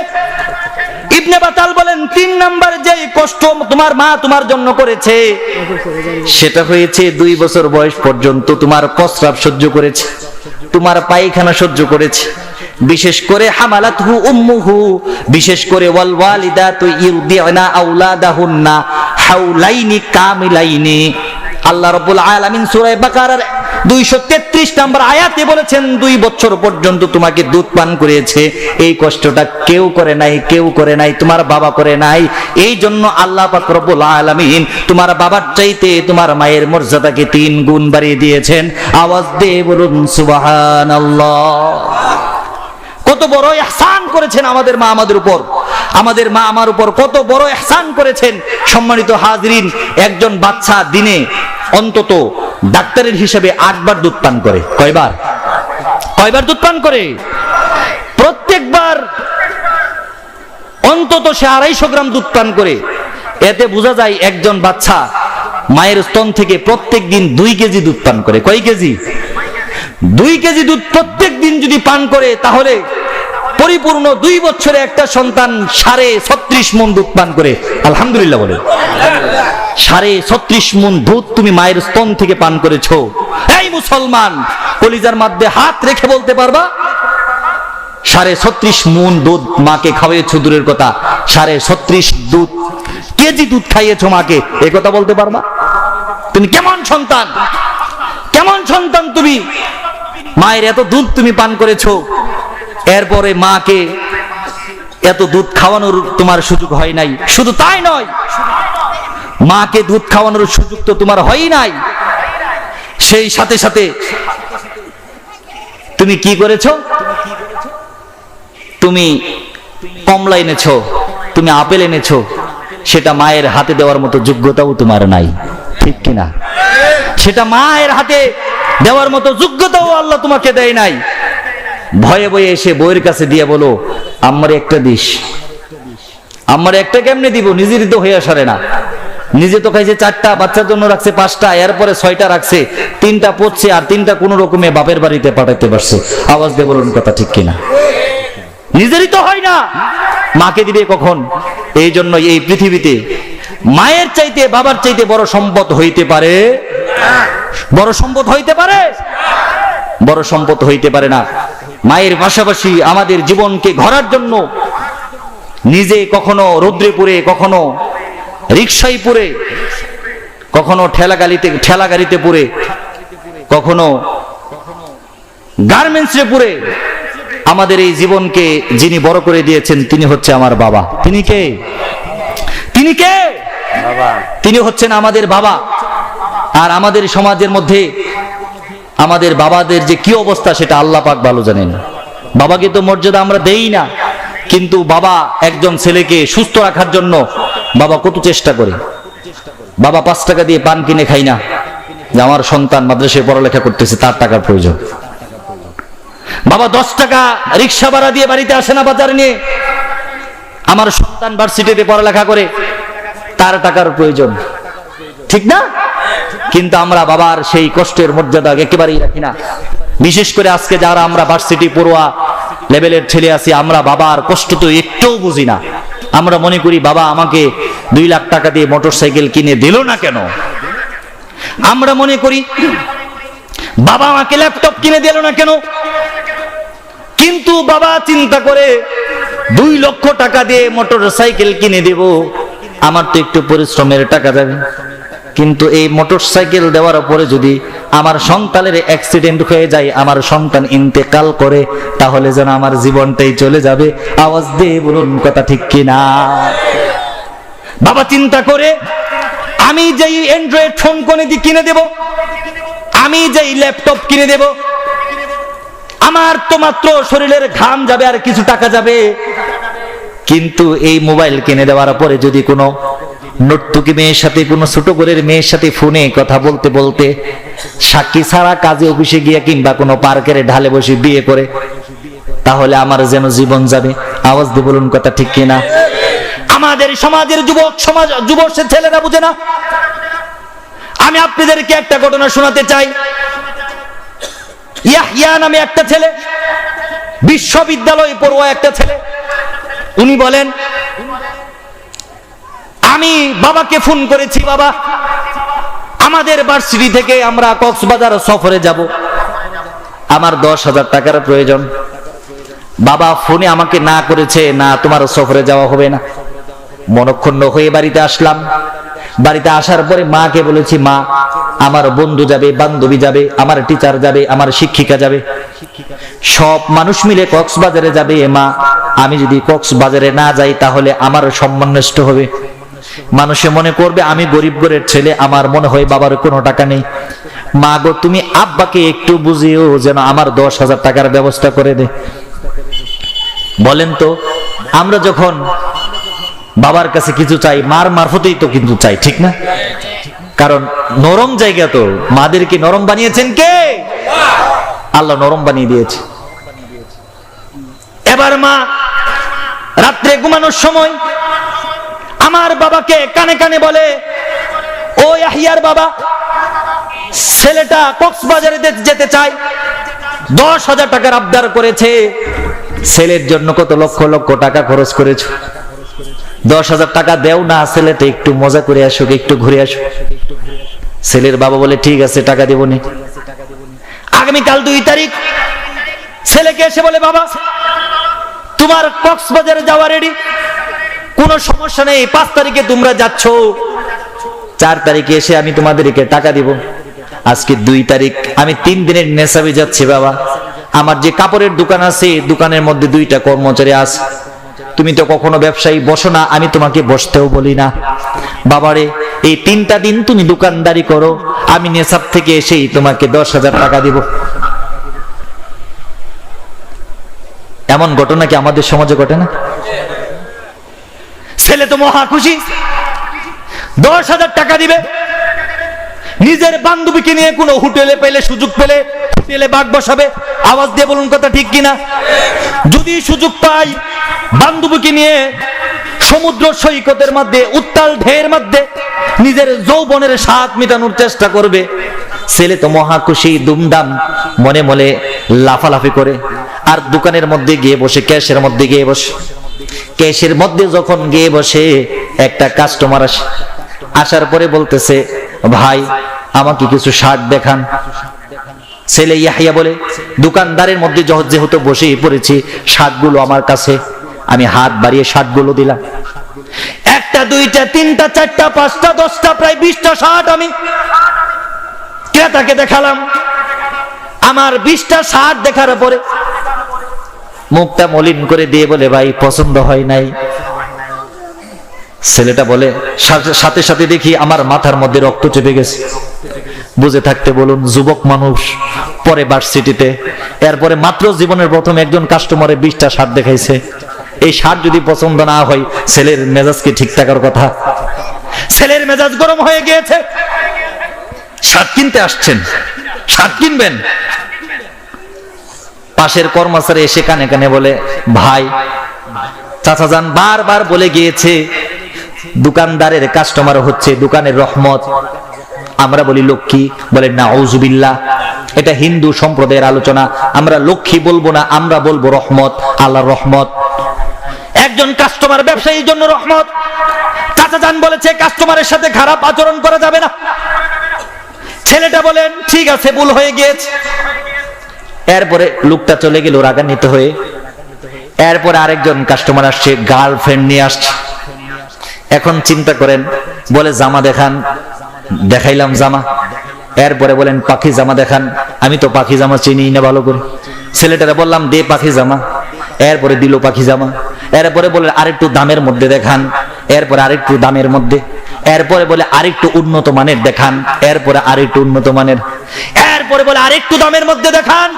ইবনে বাতাল বলেন 3 নাম্বার যে কষ্ট তোমার মা তোমার জন্য করেছে সেটা হয়েছে 2 বছর বয়স পর্যন্ত তোমার প্রস্রাব সহ্য করেছে, তোমার পায়খানা সহ্য করেছে। বিশেষ করে হামালাতহু উম্মুহু, বিশেষ করে ওয়াল ওয়ালিদাতু ইউরদি'না আওলাদাহুন্না হাওলাইনি কামিলাইনি। আল্লাহ রাব্বুল আলামিন সূরা বাকারার 233 নম্বর আয়াতে বলেছেন 2 বছর পর্যন্ত তোমাকে দুধ পান করিয়েছে। এই কষ্টটা কেউ করে নাই, কেউ করে নাই, তোমার বাবা করে নাই। এই জন্য আল্লাহ পাক রব্বুল আলামিন তোমার বাবার চাইতে তোমার মায়ের মর্যাদাকে 3 গুণ বাড়িয়ে দিয়েছেন। আওয়াজ দিয়ে বলুন সুবহানাল্লাহ। কত বড় ইহসান করেছেন আমাদের মা আমাদের উপর, আমাদের মা আমার উপর কত বড় ইহসান করেছেন। সম্মানিত হাজরিন, একজন বাচ্চা দিনে অন্তত ডাক্তারের হিসেবে 8 বার দুধ পান করে। কয়বার দুধ পান করে? প্রত্যেকবার অন্তত সে 250 গ্রাম দুধ পান করে। এতে বোঝা যায় একজন বাচ্চা মায়ের স্তন থেকে প্রত্যেক দিন 2 কেজি দুধ পান করে। কয় কেজি? 2 কেজি দুধ প্রত্যেক দিন যদি পান করে তাহলে পরিপূর্ণ 2 বছরে একটা সন্তান 36.5 মণ দুধ পান করে। আলহামদুলিল্লাহ বলে। 36.5 মণ দুধ তুমি মায়ের স্তন থেকে পান করেছো। এই মুসলমান, কলিজার মধ্যে হাত রেখে বলতে পারবা 36.5 মণ দুধ মাকে খাওয়াইছো? দূরের কথা, 36.5 কেজি দুধ খাইয়েছো মাকে, এই কথা বলতে পারবা? তুমি কেমন সন্তান, কেমন সন্তান তুমি? মায়ের এত দুধ তুমি পান করেছো, এরপরে মাকে এত দুধ খাওয়ানোর তোমার সুযোগ হয় নাই। শুধু তাই নয়, মাকে দুধ খাওয়ানোর সুযোগ তো তোমার হয় নাই, সেই সাথে সাথে তুমি কি করেছো? তুমি কমলা এনেছো, তুমি আপেল এনেছো, সেটা মায়ের হাতে দেওয়ার মতো যোগ্যতাও তোমার নাই, ঠিক কিনা? সেটা মায়ের হাতে দেওয়ার মতো যোগ্যতাও আল্লাহ তোমাকে দেয় নাই। ভয়ে ভয়ে এসে বউয়ের কাছে দিয়ে বলো, আম্মারে একটা দিস। আম্মারে একটা কেমনে দিব? নিজেরই তো হয়ে সারে না। নিজে তো খাইছে 4টা, বাচ্চার জন্য রাখছে 5টা, এরপরে 6টা রাখছে, 3টা পড়ছে, আর 3টা কোন রকমে বাপের বাড়িতে পাঠাতে পারছে। আওয়াজ দিয়ে বলুন কথা ঠিক কিনা? নিজেরই তো হয় না, মাকে দিবে কখন? এই জন্য এই পৃথিবীতে মায়ের চাইতে বাবার চাইতে বড় সম্পদ হইতে পারে? বড় সম্পদ হইতে পারে? বড় সম্পদ হইতে পারে না। মায়ের পাশাপাশি আমাদের জীবনকে গড়ার জন্য নিজে কখনো রৌদ্রে পুরে, কখনো রিকশায় পুরে, কখনো ঠেলা গাড়িতে পুরে, কখনো গার্মেন্টসে পুরে আমাদের এই জীবনকে যিনি বড় করে দিয়েছেন তিনি হচ্ছে আমার বাবা। তিনি কে? তিনি কে? তিনি হচ্ছেন আমাদের বাবা। আর আমাদের সমাজের মধ্যে আমাদের বাবাদের যে কি অবস্থা সেটা আল্লাহ পাক ভালো জানেন। বাবাকে তো মর্যাদা আমরা দেই না, কিন্তু বাবা একজন ছেলেকে সুস্থ রাখার জন্য বাবা কত চেষ্টা করে। বাবা 5 টাকা দিয়ে পান কিনে খাই না যে আমার সন্তান মাদ্রাসায় পড়ালেখা করতেছে, তার টাকার প্রয়োজন। বাবা 10 টাকা রিক্সা ভাড়া দিয়ে বাড়িতে আসে না বাজারে নিয়ে, আমার সন্তান ভার্সিটিতে পড়ালেখা করে, তার টাকার প্রয়োজন, ঠিক না? কিন্তু আমরা বাবার সেই কষ্টের মর্যাদা একেবারেই রাখি না। বিশেষ করে আজকে যারা আমরা ভার্সিটি পড়ুয়া লেভেলের ছেলে আছি, আমরা বাবার কষ্ট তো একটুও বুঝি না। আমরা মনে করি বাবা আমাকে 2 লাখ টাকা দিয়ে মোটরসাইকেল কিনে দিল না কেন? আমরা মনে করি বাবা আমাকে ল্যাপটপ কিনে দিল না কেন? কিন্তু বাবা চিন্তা করে 2 লক্ষ টাকা দিয়ে মোটরসাইকেল কিনে দেব, আমার তো একটু পরিশ্রমের টাকা যাবে, কিন্তু এই মোটরসাইকেল দেওয়ার পরে যদি আমার সন্তানের অ্যাক্সিডেন্ট হয়ে যায়, আমার সন্তান ইন্তেকাল করে, তাহলে যেন আমার জীবনটাই চলে যাবে। আওয়াজ দিয়ে বলুন কথা ঠিক কিনা? বাবা চিন্তা করে আমি যেই অ্যান্ড্রয়েড ফোন কিনে দেব, আমি যেই ল্যাপটপ কিনে দেব, আমার তো মাত্র শরীরের ঘাম যাবে আর কিছু টাকা যাবে, কিন্তু এই মোবাইল কিনে দেওয়ার পরে যদি কোনো নর্তকী মেয়ের সাথে, কোনো ছোট ঘরের মেয়ের সাথে ফোনে কথা বলতে বলতে সাক্ষী ছাড়া কাজে অফিসে গিয়ে কিংবা কোনো পার্কের ঢালে বসে বিয়ে করে, তাহলে আমার যেন জীবন যাবে। আওয়াজ দিয়ে বলুন কথা ঠিক কিনা? আমাদের সমাজের যুবক ছেলেরা বুঝে না। আমি আপনাদেরকে একটা ঘটনা শোনাতে চাই। ইয়াহইয়া নামে একটা ছেলে, বিশ্ববিদ্যালয় পড়ুয়া একটা ছেলে, উনি বলেন আমি বাবাকে ফোন করেছি, বাবা আমাদের ভার্সিটি থেকে আমরা কক্সবাজার সফরে যাব, আমার 10,000 টাকার প্রয়োজন। বাবা ফোনে আমাকে না করেছে, না তোমার সফরে যাওয়া হবে না। মনক্ষুণ্ণ হয়ে বাড়িতে আসলাম। বাড়িতে আসার পরে মাকে বলেছি, মা আমার বন্ধু যাবে, বান্ধবী যাবে, আমার টিচার যাবে, আমার শিক্ষিকা যাবে, সব মানুষ মিলে কক্সবাজারে যাবে। মা আমি যদি কক্সবাজারে না যাই তাহলে আমার সম্মান নষ্ট হবে, মানুষে মনে করবে আমি গরিব ঘরের ছেলে, আমার মনে হয় বাবার কোনো টাকা নেই। মা গো তুমি আব্বাকে একটু বুঝিও যেন আমার 10,000 টাকার ব্যবস্থা করে দে। বলেন তো আমরা যখন বাবার কাছে কিছু চাই, মার মারফতেই তো কিন্তু চাই, ঠিক না? কারণ নরম জায়গা তো, মাদেরকে নরম বানিয়েছেন কে? আল্লাহ নরম বানিয়ে দিয়েছে। এবার মা রাত্রে ঘুমানোর সময় আমার বাবাকে কানে কানে বলে, ও ইয়াহইয়ার বাবা, ছেলেটা কক্সবাজারে যেতে চায়, 10,000 টাকার আবদার করেছে, ছেলের জন্য কত লক্ষ লক্ষ টাকা খরচ করেছো, 10,000 টাকা দেও না, ছেলেটা একটু মজা করে আসুক, একটু ঘুরে আসুক। ছেলের বাবা বলে ঠিক আছে টাকা দেব নি। আগামীকাল 2 তারিখ ছেলেকে এসে বলে, বাবা তোমার কক্সবাজারে যাওয়া রেডি, কোনো সমস্যা নেই, 5 তারিখে তোমরা যাচ্ছ, 4 তারিখে এসে আমি তোমাদেরকে টাকা দিব। আজকে 2 তারিখ, আমি 3 দিনের নেশাবে যাচ্ছি বাবা, আমার যে কাপড়ের দোকান আছে দোকানের মধ্যে 2টা কর্মচারী আছে, তুমি তো কখনো ব্যবসায়ী বসো না, আমি তোমাকে বসতেও বলি না, বাবারে এই 3টা দিন তুমি দোকানদারি করো, আমি নেশাব থেকে এসেই তোমাকে 10,000 টাকা দিব। এমন ঘটনা কি আমাদের সমাজে ঘটে না? ছেলে তো মহা খুশি, 10,000 টাকা দিবে, নিজের বান্ধবীকে নিয়ে কোনো হোটেলে পেলে, সুযোগ পেলে হোটেলে বাগ বসাবে। আওয়াজ দিয়ে বলুন কথা ঠিক কিনা? যদি সুযোগ পাই বান্ধবীকে নিয়ে সমুদ্র সৈকতের মধ্যে, উত্তাল ঢেউয়ের মধ্যে নিজের যৌবনের স্বাদ মেটানোর চেষ্টা করবে। ছেলে তো মহা খুশি, দুমদাম মনে মনে লাফালাফি করে, আর দোকানের মধ্যে গিয়ে বসে, ক্যাশের মধ্যে গিয়ে বসে, ক্যাশের মধ্যে যখন গিয়ে বসে একটা কাস্টমার আসে, আসার পরে বলতেছে, ভাই আমাকে কিছু শার্ট দেখান। ছেলে ইয়াহইয়া বলে, দোকানদারের মধ্যে যেহেতু বসে পড়েছি, শার্টগুলো আমার কাছে, আমি হাত বাড়িয়ে শার্টগুলো দিলাম। 1টা 2টা 3টা 4টা 5টা 10টা প্রায় 20টা শার্ট আমি ক্রেতাকে দেখালাম। আমার 20টা শার্ট দেখার পরে মুখটা মলিন করে দিয়ে বলে, ভাই পছন্দ হয় নাই। ছেলেটা বলে, সাথে সাথে দেখি আমার মাথার মধ্যে রক্ত চেপে গেছে। বুঝে থাকতে বলুন, যুবক মানুষ, পরে ভার্সিটিতে, এরপরে মাত্র জীবনের প্রথম একজন কাস্টমারে 20টা শার্ট দেখাইছে। এই শার্ট যদি পছন্দ না হয়, ছেলের মেজাজ কি ঠিক থাকার কথা? ছেলের মেজাজ গরম হয়ে গিয়েছে। শার্ট কিনতে আসছেন, শার্ট কিনবেন, পাশের কর্মচারী এসে কানে কানে বলে, ভাই চাচা যান বারবার বলে গিয়েছে দোকানদারের কাস্টমার হচ্ছে দোকানের রহমত। আমরা বলি লক্ষ্মী, বলে নাউজুবিল্লাহ, এটা হিন্দু সম্প্রদায়ের আলোচনা, আমরা লক্ষ্মী বলবো না, আমরা বলবো রহমত, আল্লাহর রহমত। একজন কাস্টমার ব্যবসায়ীর জন্য রহমত। চাচা জান বলেছে কাস্টমারের সাথে খারাপ আচরণ করা যাবে না। ছেলেটা বলেন ঠিক আছে, ভুল হয়ে গিয়েছে। এরপরে লোকটা চলে গেল রাগান্বিত হয়ে। এরপরে আরেকজন কাস্টমার আসছে, গার্লফ্রেন্ড নিয়ে আসছে। এখন চিন্তা করেন, বলে জামা দেখান, দেখাইলাম জামা। এরপরে বলেন পাখি জামা দেখান, আমি তো পাখি জামা চিনি না ভালো করে। ছেলেটারা বললাম দে পাখি জামা, এরপরে দিল পাখি জামা। এরপরে বলে আরেকটু দামের মধ্যে দেখান, এরপরে আরেকটু দামের মধ্যে। এরপরে বলে আরেকটু উন্নত মানের দেখান, এরপরে আরেকটু উন্নত মানের। এরপরে বলে আরেকটু দামের মধ্যে দেখান।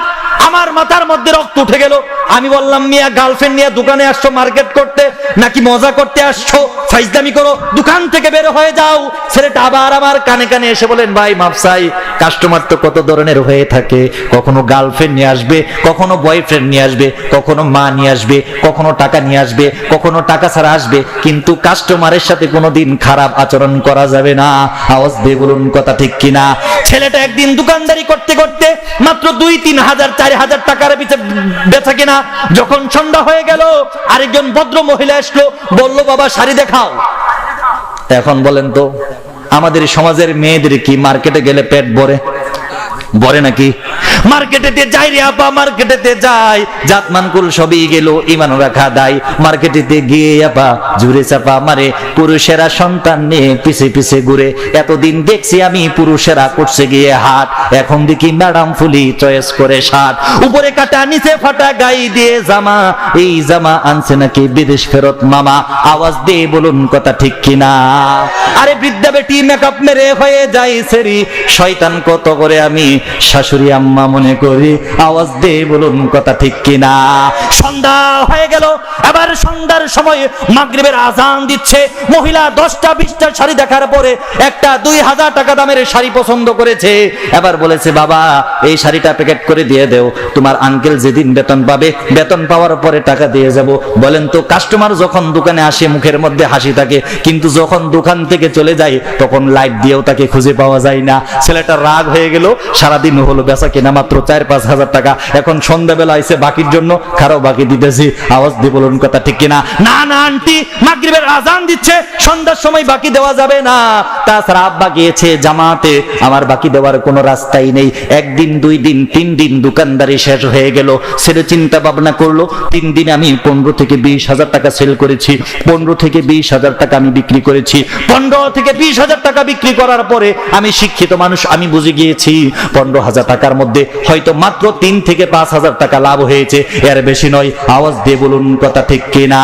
আমার মাথার মধ্যে রক্ত উঠে গেল। আমি বললাম মিয়া গার্লফ্রেন্ড নিয়ে দোকানে আসছো মার্কেট করতে নাকি মজা করতে আসছো? ফাইজদামি করো, দোকান থেকে বের হয়ে যাও। ছেলেটা আবার আমার কানে কানে এসে বলেন ভাই মাপসাই, কাস্টমার তো কত ধরনের হয়ে থাকে, কখনো গার্লফ্রেন্ড নিয়ে আসবে, কখনো বয়ফ্রেন্ড নিয়ে আসবে, কখনো মা নিয়ে আসবে, কখনো টাকা নিয়ে আসবে, কখনো টাকা ছাড়া আসবে, কিন্তু কাস্টমারের সাথে কোনোদিন খারাপ আচরণ করা যাবে না। আওয়াজ দিয়ে বলুন কথা ঠিক কিনা? ছেলেটা একদিন দোকানদারি করতে করতে মাত্র 2-3 হাজার 4 হাজার টাকার বেচা কিনা। যখন সন্ধ্যা হয়ে গেল আরেকজন ভদ্র মহিলা আসলো, বলল বাবা শাড়ি দেখাও। এখন বলেন তো আমাদের সমাজের মেয়েদের কি মার্কেটে গেলে পেট ভরে নাকি? মার্কেটেতে যাই রে আপা, মার্কেটেতে যাই, জাতমানকুল সবই গেল, ইমান রাখা দায়। মার্কেটেতে গিয়ে আপা জুড়ে চাপা মারে, পুরুষেরা সন্তান নিয়ে পিছে পিছে ঘুরে। এতদিন দেখছি আমি পুরুষেরা করছে গিয়ে হাট, এখন দেখি ম্যাডাম ফুলি চয়েস করে শার্ট। উপরে কাটা নিচে ফাটা গাই দিয়ে জামা, এই জামা আনছে নাকি বিদেশ ফেরত মামা। আওয়াজ দিয়ে বলুন কথা ঠিক কিনা? আরে বৃদ্ধা বেটি মেকআপ মেরে হয়ে যায় সেরি, শয়তান কত করে আমি শাশুড়ি আম্মা মনে করি। আওয়াজ দিয়ে বলুন কথা ঠিক কিনা? সন্ধ্যা হয়ে গেল, আবার সন্ধ্যার সময় মাগরিবের আজান দিচ্ছে। মহিলা 10টা 20টা শাড়ি দেখার পরে একটা 2000 টাকা দামের শাড়ি পছন্দ করেছে। এবার বলেছে বাবা এই শাড়িটা প্যাকেট করে দিয়ে দেও, তোমার আঙ্কেল যেদিন বেতন পাবে, বেতন পাওয়ার পরে টাকা দিয়ে যাব। বলেন তো কাস্টমার যখন দোকানে আসে মুখের মধ্যে হাসি থাকে, কিন্তু যখন দোকান থেকে চলে যায় তখন লাইট দিয়েও তাকে খুঁজে পাওয়া যায় না। ছেলেটা রাগ হয়ে গেল, সারাদিন হলো বেচা কেনা মাত্র 4-5 হাজার টাকা। এখন সন্ধ্যাবেলা আইসে বাকির জন্য, খারাপ বাকি দিতেছি। আওয়াজ দিয়ে বলুন কথা ঠিক কিনা? না না আন্টি, মাগরিবের আজান দিচ্ছে, সন্ধ্যার সময় বাকি দেওয়া যাবে না। তাছাড়া আব্বা গিয়েছে জামাতে, আমার বাকি দেওয়ার কোনো রাস্তাই নেই। 1 দিন 2 দিন 3 দিন দোকানদারি শেষ হয়ে গেল। ছেলে চিন্তা ভাবনা করলো, 3 দিনে আমি 15 থেকে 20 হাজার টাকা সেল করেছি, 15 থেকে 20 হাজার টাকা আমি বিক্রি করেছি। 15 থেকে 20 হাজার টাকা বিক্রি করার পরে আমি শিক্ষিত মানুষ, আমি বুঝে গিয়েছি 15 হাজার টাকার মধ্যে হয়তো মাত্র 3 থেকে 5 হাজার টাকা লাভ হয়েছে, এর বেশি নয়। আওয়াজ দিয়ে বলুন কথা ঠিক কিনা?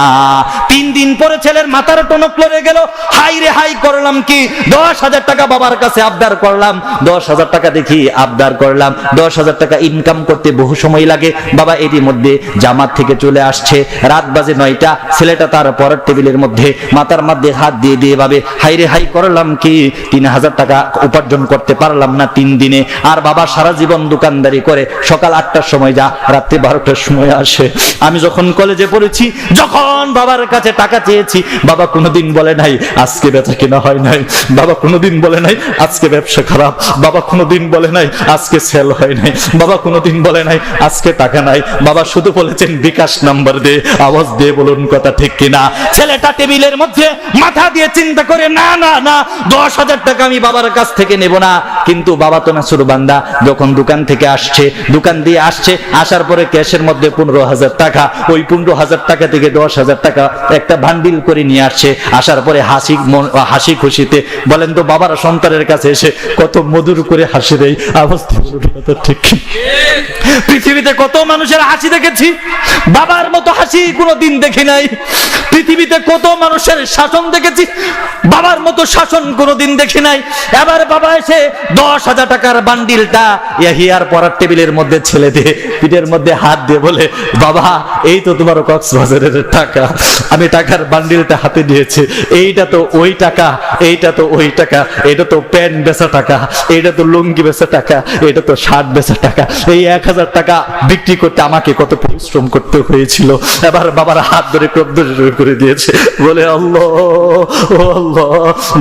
3 দিন পরে ছেলের মাথার টনক লড়ে গেল। হাই রে হাই করলাম কি, 10 হাজার টাকা বাবার কাছে আবদার করলাম, 10 হাজার টাকা দেখি আবদার করলাম। 10 হাজার টাকা ইনকাম করতে বহু সময় লাগে। বাবা এরই মধ্যে জামাত থেকে চলে আসছে, রাত বাজে 9টা। ছেলেটা তার পরের টেবিলের মধ্যে মাথার মধ্যে হাত দিয়ে দিয়ে ভাবে হাই রে হাই করলাম কি, 3 হাজার টাকা উপার্জন করতে পারলাম না 3 দিনে। আর বাবা সারা জীবন দোকানদারি করে, সকাল 8টার সময় যা, রাত্রি 12টার সময় আসে। আমি যখন কলেজে পড়েছি, যখন বাবার কাছে টাকা চেয়েছি, বাবা কোনোদিন বলে নাই আজকে বেচা কেনা হয় নাই, বাবা কোনোদিন বলে নাই আজকে ব্যবসা খারাপ, বাবা কোনোদিন বলে নাই আজকে সেল হয় নাই, বাবা কোনোদিন বলে নাই আজকে টাকা নাই। বাবা শুধু বলেছেন বিকাশ নাম্বার দে। আওয়াজ দিয়ে বলুন কথা ঠিক কিনা? ছেলেটা টেবিলের মধ্যে মাথা দিয়ে চিন্তা করে না না না, 10 হাজার টাকা আমি বাবার কাছ থেকে নেব না। কিন্তু বাবা তো নাসুর বান্দা, যখন দোকান থেকে আসছে, দোকান দিয়ে আসছে, আসার পরে ক্যাশের মধ্যে 15 হাজার টাকা, ওই 15 হাজার টাকা থেকে 10 হাজার টাকা একটা বান্ডিল করে নিয়ে আসছে। আসার পরে হাসি খুশিতে, বলেন তো বাবার সন্তানের কাছে এসে কত মধুর করে হাসি দেয়। আওয়াজ ঠিক? পৃথিবীতে কত মানুষের হাসি দেখেছি, বাবার মতো হাসি কোনোদিন দেখি নাই। পৃথিবীতে কত মানুষের শাসন দেখেছি, বাবার মতো শাসন কোনোদিন দেখি নাই। এবার বাবা এসে 10 হাজার টাকার বান্ডিলটা ইয়াহিয়ার পড়ার টেবিলের মধ্যে ছেলে দিয়ে পিঠের মধ্যে হাত দিয়ে বলে বাবা এই তো তোমার কক্সবাজারের টাকা। আমি টাকার বান্ডিলটা হাতে দিয়েছি, এইটা তো ওই টাকা, এইটা তো ওই টাকা, এটা তো প্যান্ট বেচা টাকা, এটা তো লুঙ্গি বেচা টাকা, এটা তো শার্ট বেচা টাকা। এই 1 হাজার টাকা বিক্রি করতে আমাকে কত পরিশ্রম করতে হয়েছিল। এবার বাবার হাত ধরে ক্রোধ করে দিয়েছে, বলে আল্লাহ ও আল্লাহ,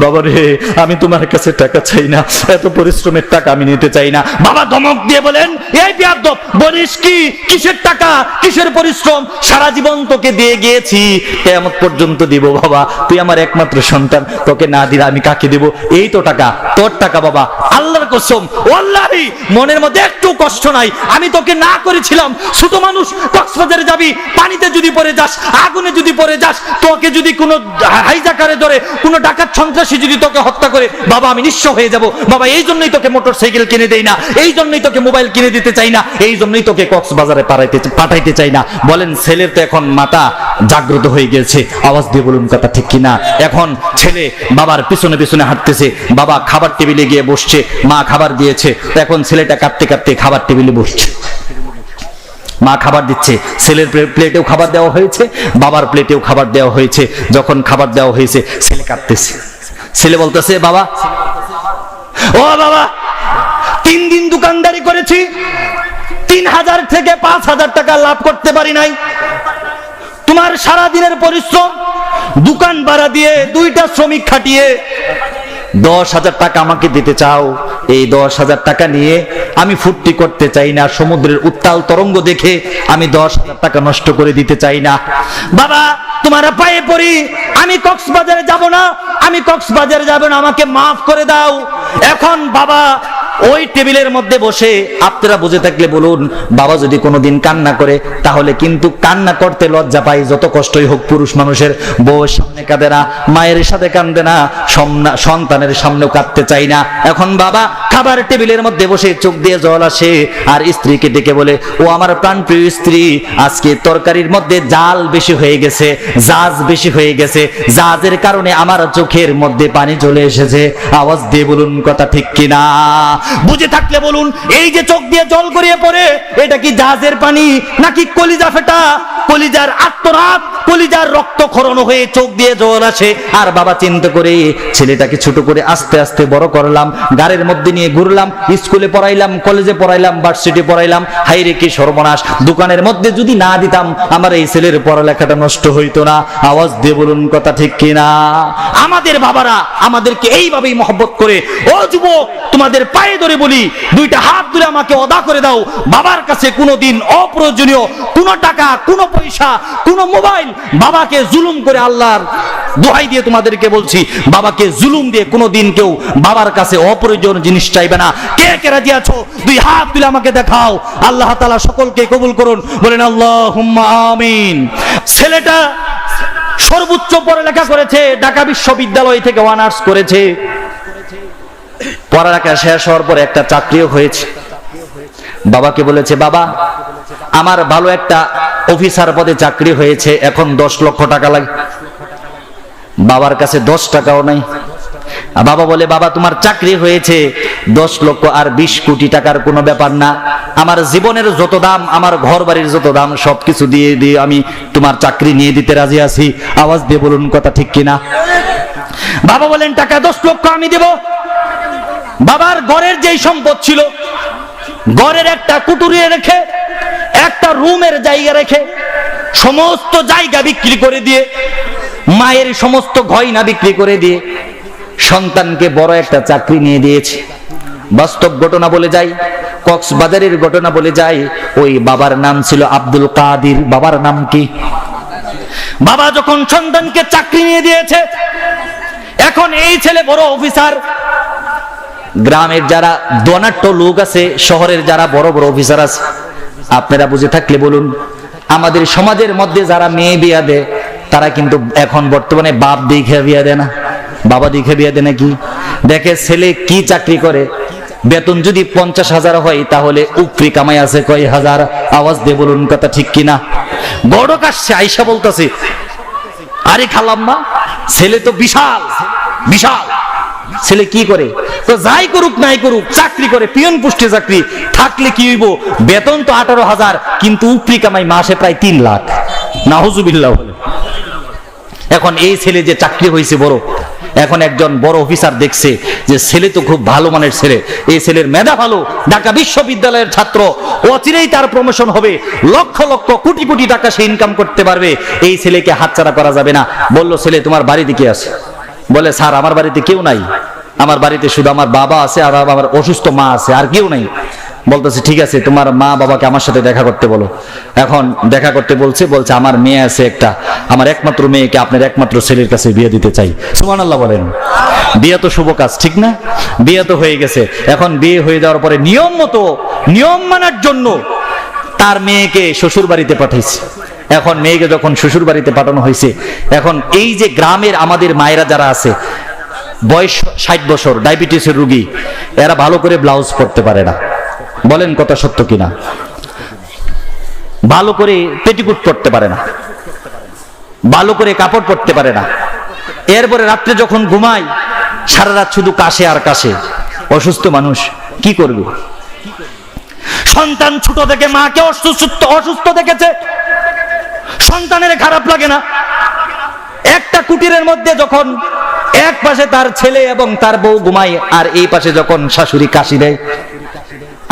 বাবা রে আমি তোমার কাছে টাকা চাই না, এত পরিশ্রমের টাকা আমি নিতে চাই না। বাবা ধমক দিয়ে দিয়ে বলেন, এই বিয়াদব, বলিস কি, কিসের টাকা, কিসের পরিশ্রম, সারা জীবন তোকে দিয়ে গিয়েছি, কিয়ামত পর্যন্ত দিব বাবা, তুই আমার একমাত্র সন্তান, তোকে না দিলে আমি কাকে দেব? এই তো টাকা, তোর টাকা বাবা, আল্লাহর কসম ওয়াল্লাহি মনের মধ্যে একটু কষ্ট নাই, আমি তোকে না করেছিলাম। ছোট মানুষ, কক্সবাজারে যাবি, পানিতে যদি পড়ে যাস, আগুনে যদি পড়ে যাস, তোকে যদি কোনো হাইজাকারে ধরে, কোনো ডাকাত সন্ত্রাসী যদি তোকে হত্যা করে, বাবা আমি নিঃস্ব হয়ে যাব বাবা, এই জন্যই তোকে মোটরসাইকেল কিনে দেই না, এই জন্যই তোকে মোবাইল কিনে দিতে চাই না, এই জন্যই তোকে কক্সবাজারে পাঠাইতে চাই না। বলেন ছেলের তো এখন মাথা জাগ্রত হয়ে গেছে, আওয়াজ দিয়ে বলুন কথা ঠিক কিনা? এখন ছেলে বাবার পিছনে পিছনে হাঁটতেছে, বাবা খাবার টেবিলে গিয়ে বসছে, মা খাবার দিয়েছে, এখন ছেলেটা কাঁদতে কাঁদতে খাবার টেবিলে বসছে, মা খাবার দিচ্ছে, ছেলের প্লেটেও খাবার দেওয়া হয়েছে, বাবার প্লেটেও খাবার দেওয়া হয়েছে। যখন খাবার দেওয়া হয়েছে ছেলে কাঁদতেছে, ছেলে বলতেছে, বাবা, ও বাবা, 3 দিন দোকানদারি করেছি, 3000 থেকে 5000 টাকা লাভ করতে পারি নাই, তোমার সারা দিনের পরিশ্রম, দোকান ভাড়া দিয়ে 2টা শ্রমিক খাটিয়ে 10,000 টাকা আমাকে দিতে চাও? এই 10,000 টাকা নিয়ে আমি ফুর্তি করতে চাই না, সমুদ্রের উত্তাল তরঙ্গ দেখে আমি 10,000 টাকা নষ্ট করে দিতে চাই না। বাবা তোমার পায়ে পড়ি, আমি কক্সবাজারে যাব না, আমি কক্সবাজারে যাব না, আমাকে মাফ করে দাও। এখন বাবা ওই টেবিলের মধ্যে বসে, আপনারা বুঝে থাকলে বলুন, বাবা যদি কোনোদিন কান্না করে তাহলে কিন্তু কান্না করতে লজ্জা পাই, যত কষ্টই হোক পুরুষ মানুষের, বউয়ের সামনে কাঁদে না, মায়ের সাথে কান্দে না, সন্তানের সামনেও কাঁদতে চাই না। এখন বাবা খাবার টেবিলের মধ্যে বসে চোখ দিয়ে জল আসে, আর স্ত্রীকে ডেকে বলে, ও আমার প্রাণপ্রিয় স্ত্রী, আজকে তরকারির মধ্যে জাল বেশি হয়ে গেছে, জাজ বেশি হয়ে গেছে, জাজের কারণে আমার চোখের মধ্যে পানি চলে এসেছে। আওয়াজ দিয়ে বলুন কথা ঠিক কিনা? বুঝে থাকলে বলুন, এই যে চোখ দিয়ে জল গড়িয়ে পড়ে, এটা কি জাহাজের পানি নাকি কলিজা ফেটা, কলিজার আত্মনাদ, কলিজার রক্তক্ষরণ হয়ে চোখ দিয়ে জল আসে? আর বাবা চিন্তা করে ছেলেটাকে ছোট করে আস্তে আস্তে বড় করলাম, গাড়ির মধ্যে নিয়ে ঘুরলাম, স্কুলে পড়াইলাম, কলেজে পড়াইলাম, ভার্সিটি পড়াইলাম, হাইরে কি সর্বনাশ, দোকানের মধ্যে যদি না দিতাম আমার এই ছেলের পড়ালেখাটা নষ্ট হইতো না। আওয়াজ দিয়ে বলুন কথা ঠিক কিনা? আমাদের বাবারা আমাদেরকে এইভাবেই মহব্বত করে। ও যুবক, তোমাদের পায়ে ধরে বলি, 2টা হাত ধরে আমাকে অদা করে দাও, বাবার কাছে কোনোদিন অপ্রয়োজনীয় কোনো টাকা, কোনো পয়সা, কোনো মোবাইল, বাবাকে জুলুম করে, আল্লাহর দোহাই দিয়ে তোমাদেরকে বলছি, বাবাকে জুলুম দিয়ে কোনোদিন কেউ বাবার কাছে অপ্রয়োজনীয় জিনিস চাইবে না। কে কে রাজি আছো? 2 হাত তুলে আমাকে দেখাও। আল্লাহ তাআলা সকলকে কবুল করুন, বলেন আল্লাহুম্মা আমিন। ছেলেটা সর্বোচ্চ পড়ালেখা করেছে, ঢাকা বিশ্ববিদ্যালয় থেকে অনার্স করেছে, পড়ালেখা শেষ হওয়ার পর একটা চাকরিও হয়েছে। বাবাকে বলেছে, বাবা আমার ভালো একটা অফিসার পদে চাকরি হয়েছে, এখন 10 লক্ষ টাকা লাগে। বাবার কাছে 10 টাকাও নাই। বাবা বলে, বাবা তোমার চাকরি হয়েছে, 10 লক্ষ আর 20 কোটি টাকার কোনো ব্যাপার না, আমার জীবনের যত দাম, আমার ঘর বাড়ির যত দাম, সবকিছু দিয়ে দিয়ে আমি তোমার চাকরি নিয়ে দিতে রাজি আছি। আওয়াজ দিয়ে বলুন কথা ঠিক কিনা? বাবা বলেন, টাকা 10 লক্ষ আমি দেব। বাবার ঘরের যেই সম্পদ ছিল, ঘরের একটা কুটুরি রেখে, একটা রুমের জায়গা রেখে, সমস্ত জায়গা বিক্রি করে দিয়ে, মায়ের সমস্ত গয়না বিক্রি করে দিয়ে সন্তানকে বড় একটা চাকরি নিয়ে দিয়েছে। বাস্তব ঘটনা বলে যাই, কক্সবাজারের ঘটনা বলে যাই, ওই বাবার নাম ছিল আব্দুল কাদির। বাবার নাম কি? বাবা যখন সন্তানকে চাকরি নিয়ে দিয়েছে, এখন এই ছেলে বড় অফিসার। গ্রামের যারা ধনাঢ্য লোক আছে, শহরের যারা বড় বড় অফিসার আছে, আপনারা বুঝে থাকলে বলুন, আমাদের সমাজের মধ্যে যারা মেয়ে বিয়া দেয়, তারা কিন্তু এখন বর্তমানে বাপ দেখে বিয়া দেয় না, বাবা দেখে বিয়া দেয় নাকি? দেখে ছেলে কি চাকরি করে, বেতন যদি 50,000 হয় তাহলে উপরি কামাই আছে কয় হাজার। আওয়াজ দিয়ে বলুন কথা ঠিক কিনা? বড় কাশছে আইসা বলতেছে, আরে খালাম্মা, ছেলে তো বিশাল বিশাল, ছেলে কি করে? তো যাই করুক নাই করুক, চাকরি করে, পিয়ন পোস্টে চাকরি, থাকলে কি হইব? বেতন তো 18,000, কিন্তু উপরি কামাই মাসে প্রায় 3 লাখ। নাউজুবিল্লাহ। এখন এই ছেলে যে চাকরি হয়েছে বড়, এখন একজন বড় অফিসার দেখছে যে ছেলে তো খুব ভালো মানের ছেলে, এই ছেলের মেধা ভালো, ঢাকা বিশ্ববিদ্যালয়ের ছাত্র, অচিরেই তার প্রমোশন হবে, লক্ষ লক্ষ কোটি কোটি টাকা সে ইনকাম করতে পারবে, এই ছেলেকে হাতছাড়া করা যাবে না। বলল, ছেলে তোমার বাড়িতে কে আছে? বলে, স্যার আমার বাড়িতে কেউ নাই, আমার বাড়িতে শুধু আমার বাবা আছে আর আমার অসুস্থ মা আছে, আর কেউ নাই। বলতেছে ঠিক আছে, তোমার মা বাবাকে আমার সাথে দেখা করতে বলো। এখন দেখা করতে বলছে আমার মেয়ে আছে একটা, আমার একমাত্র মেয়েকে আপনার একমাত্র ছেলের কাছে বিয়ে দিতে চাই। সুবহানাল্লাহ বলেন। বিয়ে তো শুভ কাজ, ঠিক না? বিয়ে তো হয়ে গেছে। এখন বিয়ে হয়ে যাওয়ার পরে নিয়ম মতো, নিয়ম মানার জন্য তার মেয়েকে শ্বশুর বাড়িতে পাঠাইছে। এখন মেয়েকে যখন শ্বশুর বাড়িতে পাঠানো হয়েছে, এখন এই যে গ্রামের আমাদের মায়েরা যারা আছে, বয়স 60 বছর, ডায়াবেটিসের রোগী, এরা ভালো করে ব্লাউজ পরতে পারে না। বলেন কথা সত্য কিনা? ভালো করে পেটিকুট পরতে পারে না, ভালো করে কাপড় পরতে পারে না। এরপরে রাত্রে যখন ঘুমায়, সারা রাত শুধু কাশে আর কাশে। অসুস্থ মানুষ কি করবে? সন্তান ছোট থেকে মাকে অসুস্থ দেখেছে, সন্তানের খারাপ লাগে না? একটা কুটিরের মধ্যে যখন এক পাশে তার ছেলে এবং তার বউ ঘুমায়, আর এই পাশে যখন শাশুড়ি কাশি দেয়,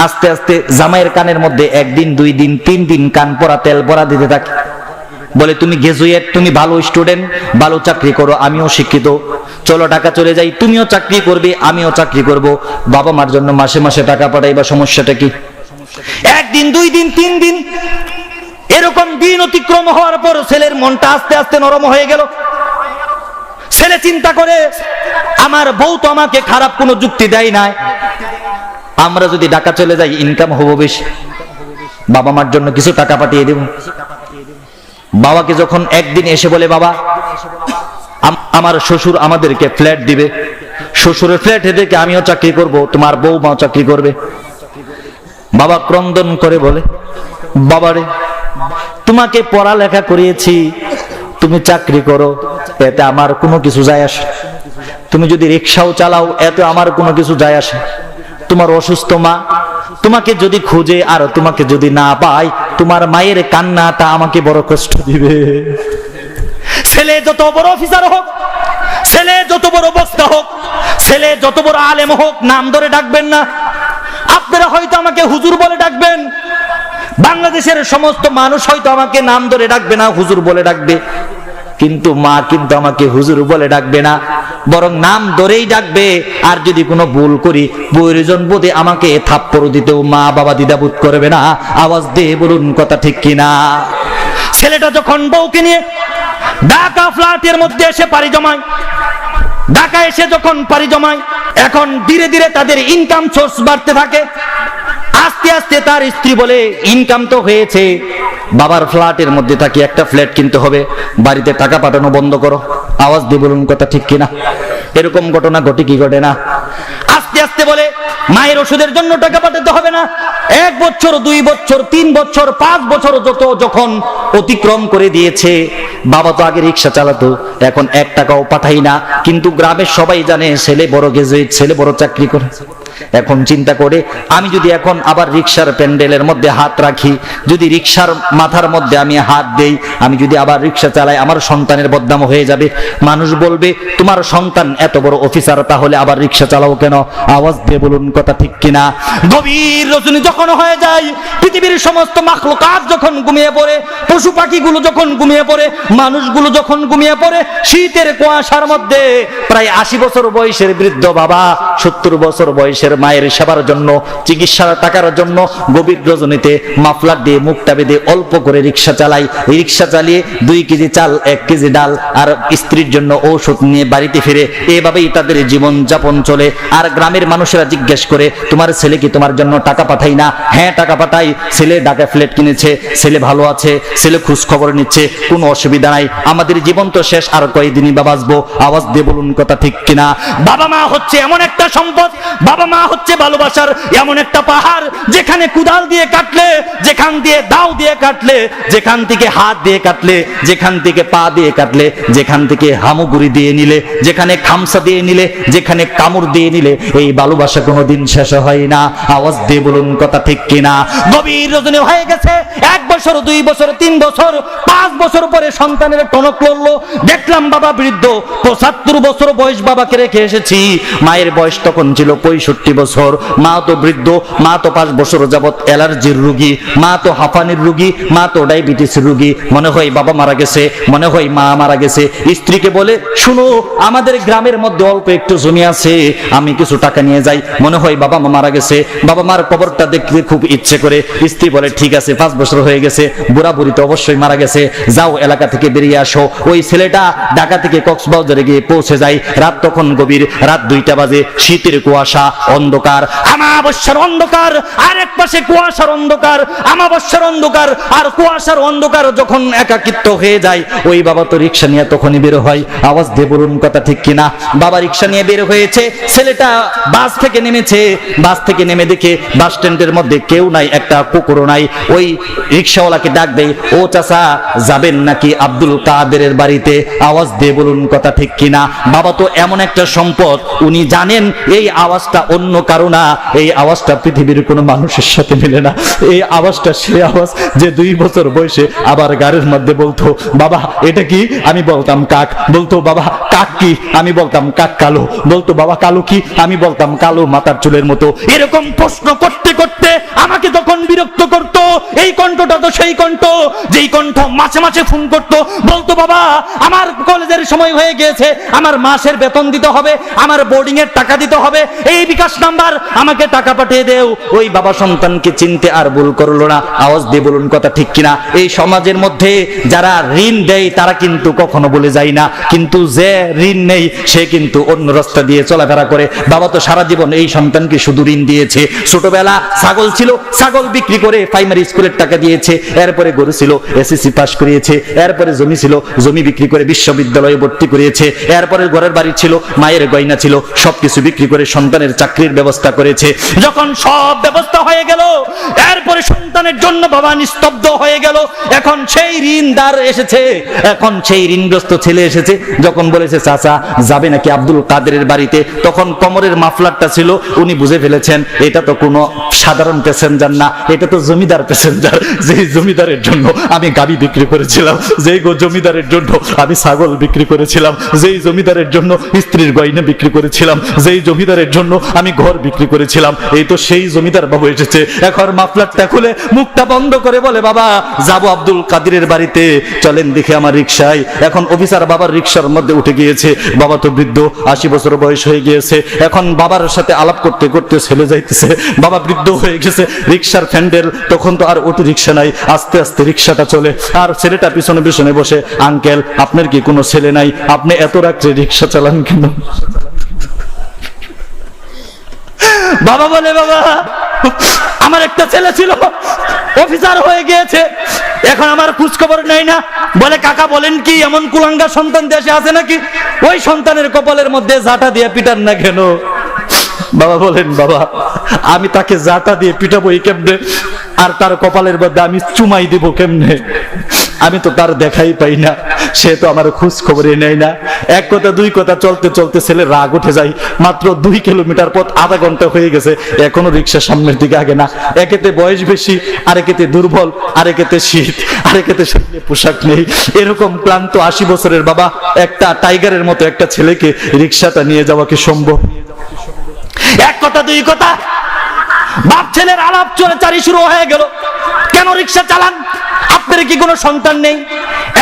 আস্তে আস্তে জামাইয়ের কানের মধ্যে 1 দিন 2 দিন 3 দিন কান পরা তেল পরা দিতে থাকে। বলে তুমি গ্রাজুয়েট, তুমি ভালো স্টুডেন্ট, ভালো চাকরি করো, আমিও শিক্ষিত, চলো ঢাকা চলে যাই, তুমিও চাকরি করবে আমিও চাকরি করব, বাবা মার জন্য মাসে মাসে টাকা পাঠাইবা, সমস্যাটা কি? 1 দিন 2 দিন 3 দিন এরকম দিন অতিক্রম হওয়ার পর ছেলের মনটা আস্তে আস্তে নরম হয়ে গেল। ছেলে চিন্তা করে, আমার বউ তো আমাকে খারাপ কোনো যুক্তি দেয় না, আমরা যদি ঢাকা চলে যাই ইনকাম হবো বেশি, বাবা মার জন্য কিছু টাকা পাঠিয়ে দেব। বাবাকে যখন একদিন এসে বলে, বাবা আমার শ্বশুর আমাদেরকে ফ্ল্যাট দিবে, শ্বশুরের ফ্ল্যাটে থেকে আমিও চাকরি করব, তোমার বউমাও চাকরি করবে। বাবা ক্রন্দন করে বলে, বাবারে তোমাকে পড়ালেখা করিয়েছি, তুমি চাকরি করো, এতে আমার কোনো কিছু যায় আসে। তুমি যদি রিক্সাও চালাও, এতে আমার কোনো কিছু যায় আসে। তোমার অসুস্থ মা তোমাকে যদি খুঁজে আর তোমাকে যদি না পায়, তোমার মায়ের কান্নাটা আমাকে বড় কষ্ট দিবে। ছেলে যত বড় অফিসার হোক, ছেলে যত বড় বক্তা হোক, ছেলে যত বড় আলেম হোক, নাম ধরে ডাকবেন না। আপনারা হয়তো আমাকে হুজুর বলে ডাকবেন, বাংলাদেশের সমস্ত মানুষ হয়তো আমাকে নাম ধরে ডাকবে না, হুজুর বলে ডাকবে, কিন্তু মা কিন্তু আমাকে হুজুর বলে ডাকবে না, বরং নাম ধরেই ডাকবে। আর যদি কোনো ভুল করি, প্রয়োজন বোধে আমাকে থাপ্পড় দিতেও মা বাবা দ্বিধাবোধ করবে না। আওয়াজ দিয়ে বলুন কথা ঠিক কিনা? ছেলেটা যখন বউকে নিয়ে ঢাকা ফ্ল্যাটের মধ্যে এসে পাড়ি জমায়, ঢাকা এসে যখন পাড়ি জমায়, এখন ধীরে ধীরে তাদের ইনকাম সোর্স বাড়তে থাকে। আস্তে আস্তে তার স্ত্রী বলে, ইনকাম তো হয়েছে, বাবার ফ্ল্যাটের মধ্যে থাকি, একটা ফ্ল্যাট কিনতে হবে, বাড়িতে টাকা পাঠানো বন্ধ করো। আওয়াজ দিয়ে বলুন কথা ঠিক কিনা? এরকম ঘটনা ঘটে কি ঘটে না? আস্তে আস্তে বলে, মায়ের ওষুধের জন্য টাকা পাঠাতে হবে না। 1 বছর 2 বছর 3 বছর 5 বছর যখন অতিক্রম করে দিয়েছে, বাবা তো আগে রিক্সা চালাতো, এখন 1 টাকাও পাঠাই না, কিন্তু গ্রামের সবাই জানে ছেলে বড় গ্রাজুয়েট, ছেলে বড় চাকরি করে। এখন চিন্তা করে, আমি যদি এখন আবার রিক্সার প্যান্ডেলের মধ্যে হাত রাখি, যদি রিক্সার মাথার মধ্যে আমি হাত দেই, আমি যদি আবার রিক্সা চালাই, আমার সন্তানের বদনাম হয়ে যাবে। মানুষ বলবে, তোমার সন্তান এত বড় অফিসার, তাহলে আবার রিক্সা চালাও কেন? আওয়াজ দিয়ে বলুন কথা ঠিক কিনা? গভীর রজনী যখন হয়ে যায়, পৃথিবীর সমস্ত মাখলুকাত যখন ঘুমিয়ে পড়ে, পশু পাখিগুলো যখন ঘুমিয়ে পড়ে, মানুষগুলো যখন ঘুমিয়ে পড়ে, শীতের কুয়াশার মধ্যে প্রায় 80 বছর বয়সের বৃদ্ধ বাবা 70 বছর বয়সের মায়ের সেবার জন্য, চিকিৎসার টাকার জন্য গভীর রজনীতে মাফলার দিয়ে মুখটা বেঁধে অল্প করে রিক্সা চালাই। রিক্সা চালিয়ে 2 কেজি চাল 1 কেজি ডাল আর স্ত্রীর জন্য ঔষধ নিয়ে বাড়িতে ফিরে, এভাবেই তাদের জীবন যাপন চলে। আর গ্রামের মানুষেরা জিজ্ঞেস করে, তোমার ছেলে কি তোমার জন্য টাকা পাঠাই না? হ্যাঁ টাকা পাঠাই, ছেলে ঢাকা ফ্ল্যাট কিনেছে, ছেলে ভালো আছে, ছেলে খোঁজ খবর নিচ্ছে, কোনো অসুবিধা নাই, আমাদের জীবন তো শেষ, আর কয়দিনই বা বাঁচবো। আওয়াজ দিয়ে বলুন কথা ঠিক কিনা? বাবা মা হচ্ছে এমন একটা সম্পদ, বাবা মা হচ্ছে ভালোবাসার এমন একটা পাহাড়, যেখানে কুদাল দিয়ে কাটলে, যেখান দিয়ে দাও দিয়ে কাটলে, যেখান থেকে হাত দিয়ে কাটলে, যেখান থেকে পা দিয়ে কাটলে, যেখান থেকে হামুগুড়ি দিয়ে নিলে, যেখানে খামসা দিয়ে নিলে, যেখানে কামড় দিয়ে নিলে, এই ভালোবাসা কোনোদিন শেষ হয় না। আওয়াজ দিয়ে বলুন কথা ঠিক কিনা? গভীর রজনী হয়ে গেছে, 1 বছর 2 বছর 3 বছর 5 বছর পরে সন্তানের টনক লড়লো। দেখলাম বাবা বৃদ্ধ, 75 বছর বয়স বাবাকে রেখে এসেছি, মায়ের বয়স তখন ছিল 65 65 বছর, মা তো বৃদ্ধ, মা তো 5 বছর যাবত অ্যালার্জির রোগী, মা তো হাঁপানির রোগী, মা তো ডায়াবেটিসের রোগী। মনে হয় বাবা মারা গেছে, মনে হয় মা মারা গেছে। স্ত্রীকে বলে, শুনো আমাদের গ্রামের মধ্যে অল্প একটু জমি আছে, আমি কিছু টাকা নিয়ে যাই, মনে হয় বাবা মা মারা গেছে, বাবা মার কবরটা দেখতে খুব ইচ্ছে করে। স্ত্রী বলে, ঠিক আছে, 5 বছর হয়ে গেছে, বুড়া বুড়ি তো অবশ্যই মারা গেছে, যাও এলাকা থেকে বেরিয়ে আসো। ওই ছেলেটা ঢাকা থেকে কক্সবাজারে গিয়ে পৌঁছে যায়। রাত তখন গভীর, রাত 2টা বাজে, শীতের কুয়াশা, অন্ধকার, আমাবস্যার অন্ধকার, আর এক পাশে কুয়াশার অন্ধকার, আমাবস্যার অন্ধকার আর কুয়াশার অন্ধকার যখন একাকিত্ব হয়ে যায়, ওই বাবা তো রিক্সা নিয়ে তখনই বের হয়। আওয়াজ দিয়ে বলুন কথা ঠিক কিনা? বাবা রিক্সা নিয়ে বের হয়েছে, ছেলেটা বাস থেকে নেমেছে, বাস থেকে নেমে দেখে বাস স্ট্যান্ডের মধ্যে কেউ নাই, একটা কুকুরও নাই। ওই রিক্সাওয়ালাকে ডাক দেয়, ও চাচা যাবেন নাকি আব্দুল কাদেরের বাড়িতে? আওয়াজ দিয়ে বলুন কথা ঠিক কিনা? বাবা তো এমন একটা সম্পদ, উনি জানেন এই আওয়াজটা অন্য কারো না, এই আওয়াজটা পৃথিবীর কোনো মানুষের সাথে মিলে না। এই আওয়াজটা সে আওয়াজ যে 2 বছর বয়সে আবার গাড়ির মধ্যে বলতো, বাবা এটা কি? আমি বলতাম কাক। বলতো, বাবা কাক কি? আমি বলতাম কাক কালো। বলতো, বাবা কালো কি? আমি বলতাম কালো মাথার চুলের মতো। এরকম প্রশ্ন করতে করতে আমাকে তখন বিরক্ত করতো। এই কণ্ঠটা তো সেই কণ্ঠ যেই কণ্ঠ মাঝে মাঝে ফোন করতো, বলতো, বাবা আমার কলেজের সময় হয়ে গিয়েছে, আমার মাসের বেতন দিতে হবে, আমার বোর্ডিং এর টাকা দিতে হবে, এই বিকাশ নাম্বার, আমাকে টাকা পাঠিয়ে দেও। ওই বাবা সন্তানকে চিনতে আর ভুল করলো না। আওয়াজ দিয়ে বলুন কথা ঠিক কিনা? এই সমাজের মধ্যে যারা ঋণ দেয় তারা কিন্তু কখনো বলে যায় না, কিন্তু যে ঋণ নেই সে কিন্তু অন্য রাস্তা দিয়ে চলাফেরা করে। বাবা তো সারা জীবন এই সন্তানকে শুধু ঋণ দিয়েছে। ছোটবেলা ছাগল ছিল, ছাগল বিক্রি করে প্রাইমারি স্কুলের টাকা দিয়েছে। এরপরে গরু ছিল, এসএসসি পাস করিয়েছে। এরপরে জমি ছিল, জমি বিক্রি করে বিশ্ববিদ্যালয়ে ভর্তি করিয়েছে। এরপরে ঘরের বাড়ি ছিল, মায়ের গয়না ছিল, সবকিছু বিক্রি করে সন্তানের চাকরির ব্যবস্থা করেছে। যখন সব ব্যবস্থা হয়ে গেল, এরপরে সন্তানের জন্য বাবা নিস্তব্ধ হয়ে গেল। এখন সেই ঋণদার এসেছে, এখন সেই ঋণগ্রস্ত ছেলে এসেছে। যখন বলেছে, চাচা যাবে নাকি আব্দুল কাদেরের বাড়িতে, তখন কোমরের মাফলারটা ছিল, উনি বুঝে ফেলেছেন এটা তো কোনো সাধারণ প্যাসেঞ্জার না, এটা তো জমিদার প্যাসেঞ্জার। যেই জমিদারের জন্য আমি গাবি বিক্রি করেছিলাম, যেই জমিদারের জন্য আমি ছাগল বিক্রি করেছিলাম, যেই জমিদারের জন্য স্ত্রীর গয়না বিক্রি করেছিলাম, যেই জমিদারের জন্য আমি ঘর বিক্রি করেছিলাম, এই তো সেই জমিদার বাবু এসেছে। এখন মাফলারটা খুলে মুখটা বন্ধ করে বলে, বাবা যাবো আব্দুল কাদেরের বাড়িতে, চলেন দেখে আমার রিক্সায়। এখন অফিসার বাবার রিক্সার মধ্যে উঠে গিয়েছে। বাবা তো বৃদ্ধ, 80 বছর বয়স হয়ে গিয়েছে। এখন বাবার সাথে আলাপ করতে করতে ছেলে যাইতেছে, বাবা বৃদ্ধ হয়ে গেছে। রিক্সার ফ্যান্ডেল, তখন তো আর অটো রিক্সা নাই, আস্তে আস্তে রিক্সাটা চলে। আর ছেলেটা পিছনে পিছনে বসে, আঙ্কেল আপনার কি কোনো ছেলে নাই? আপনি এত রাত্রে রিক্সা চালান কেন? বাবা বলে, বাবা আমার একটা ছেলে ছিল, অফিসার হয়ে গিয়েছে, এখন আমার খোঁজ খবর নেই না। বলে, কাকা বলেন কি, এমন কুলাঙ্গা সন্তান দেশে আছে নাকি? ওই সন্তানের কপালের মধ্যে জাটা দিয়ে পিটান না কেন? বাবা বলেন, বাবা আমি তাকে জাটা দিয়ে পিটাবো কেমনে, আর তার কপালের মধ্যে আমি চুমাই দিব কেমনে? আমি তো তার দেখাই পাই না, সে তো আমার খোঁজ খবরই নেয় না। এক কথা দুই কথা চলতে চলতে ছেলে রাগ উঠে যায়। মাত্র 2 কিলোমিটার পথ, আধা ঘন্টা হয়ে গেছে, এখনো রিক্সা সামনের দিকে আগে না। একেতে বয়স বেশি, আরেকেতে দুর্বল, আরেকেতে শীত, আরেকেতে শরীরে পোশাক নেই। এরকম ক্লান্ত 80 বছরের বাবা একটা টাইগারের মতো একটা ছেলেকে রিক্সাটা নিয়ে যাওয়া কি সম্ভব? এক কথা দুই কথা বাপ ছেলের আলাপ চলাচারি শুরু হয়ে গেল। কেন রিক্সা চালান? আপনার কি কোনো সন্তান নেই?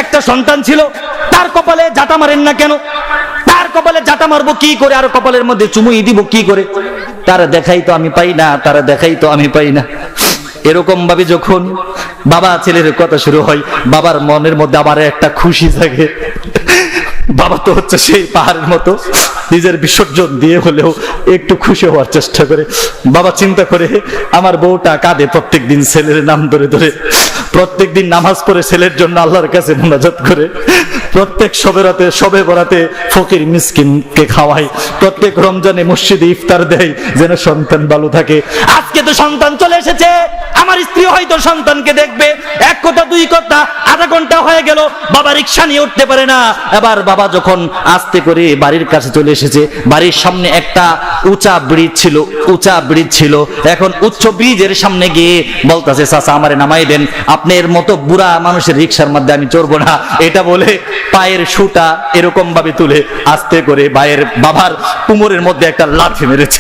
একটা সন্তান ছিল, তার কপালে জাটা মারেন না কেন? তার কপালে জাটা মারবো কি করে, আর কপালের মধ্যে চুমুই দিব কি করে? তার দেখাই তো আমি পাই না, তার দেখাই তো আমি পাই না। এরকম ভাবে যখন বাবা ছেলের কথা শুরু হয়, বাবার মনের মধ্যে আবার একটা খুশি জাগে। বাবা তো হচ্ছে সেই পাহাড়ের মতো, নিজের বিসর্জন দিয়ে হলেও একটু খুশি হওয়ার চেষ্টা করে। বাবা চিন্তা করে, আমার বউটা কাঁদে প্রত্যেক দিন ছেলের নাম ধরে ধরে, প্রত্যেক দিন নামাজ পড়ে ছেলের জন্য আল্লাহর কাছে মুনাজাত করে, প্রত্যেক শবে বরাতে ফকির মিসকিনকে খাওয়ায়, প্রত্যেক রমজানে মসজিদে ইফতার দেয় যেন সন্তান ভালো থাকে। আজকে তো সন্তান চলে এসেছে, আমার স্ত্রী হয়তো সন্তানকে দেখবে। এক কথা দুই কথা, আধা ঘন্টা হয়ে গেল, বাবা রিক্সা নিয়ে উঠতে পারে না। এবার বাবা যখন আস্তে করে বাড়ির কাছে চলে এসেছে, বাড়ির সামনে একটা উঁচা ব্রিজ ছিল। এখন উচ্চ ব্রিজের সামনে গিয়ে বলতেছে, চাচা আমারে নামাই দেন, আপনার মতো বুড়া মানুষের রিক্সার মধ্যে আমি চড়বো না। এটা বলে পায়ের সুটা এরকম ভাবে তুলে আস্তে করে বাবার কোমরের মধ্যে একটা লাথি মেরেছে।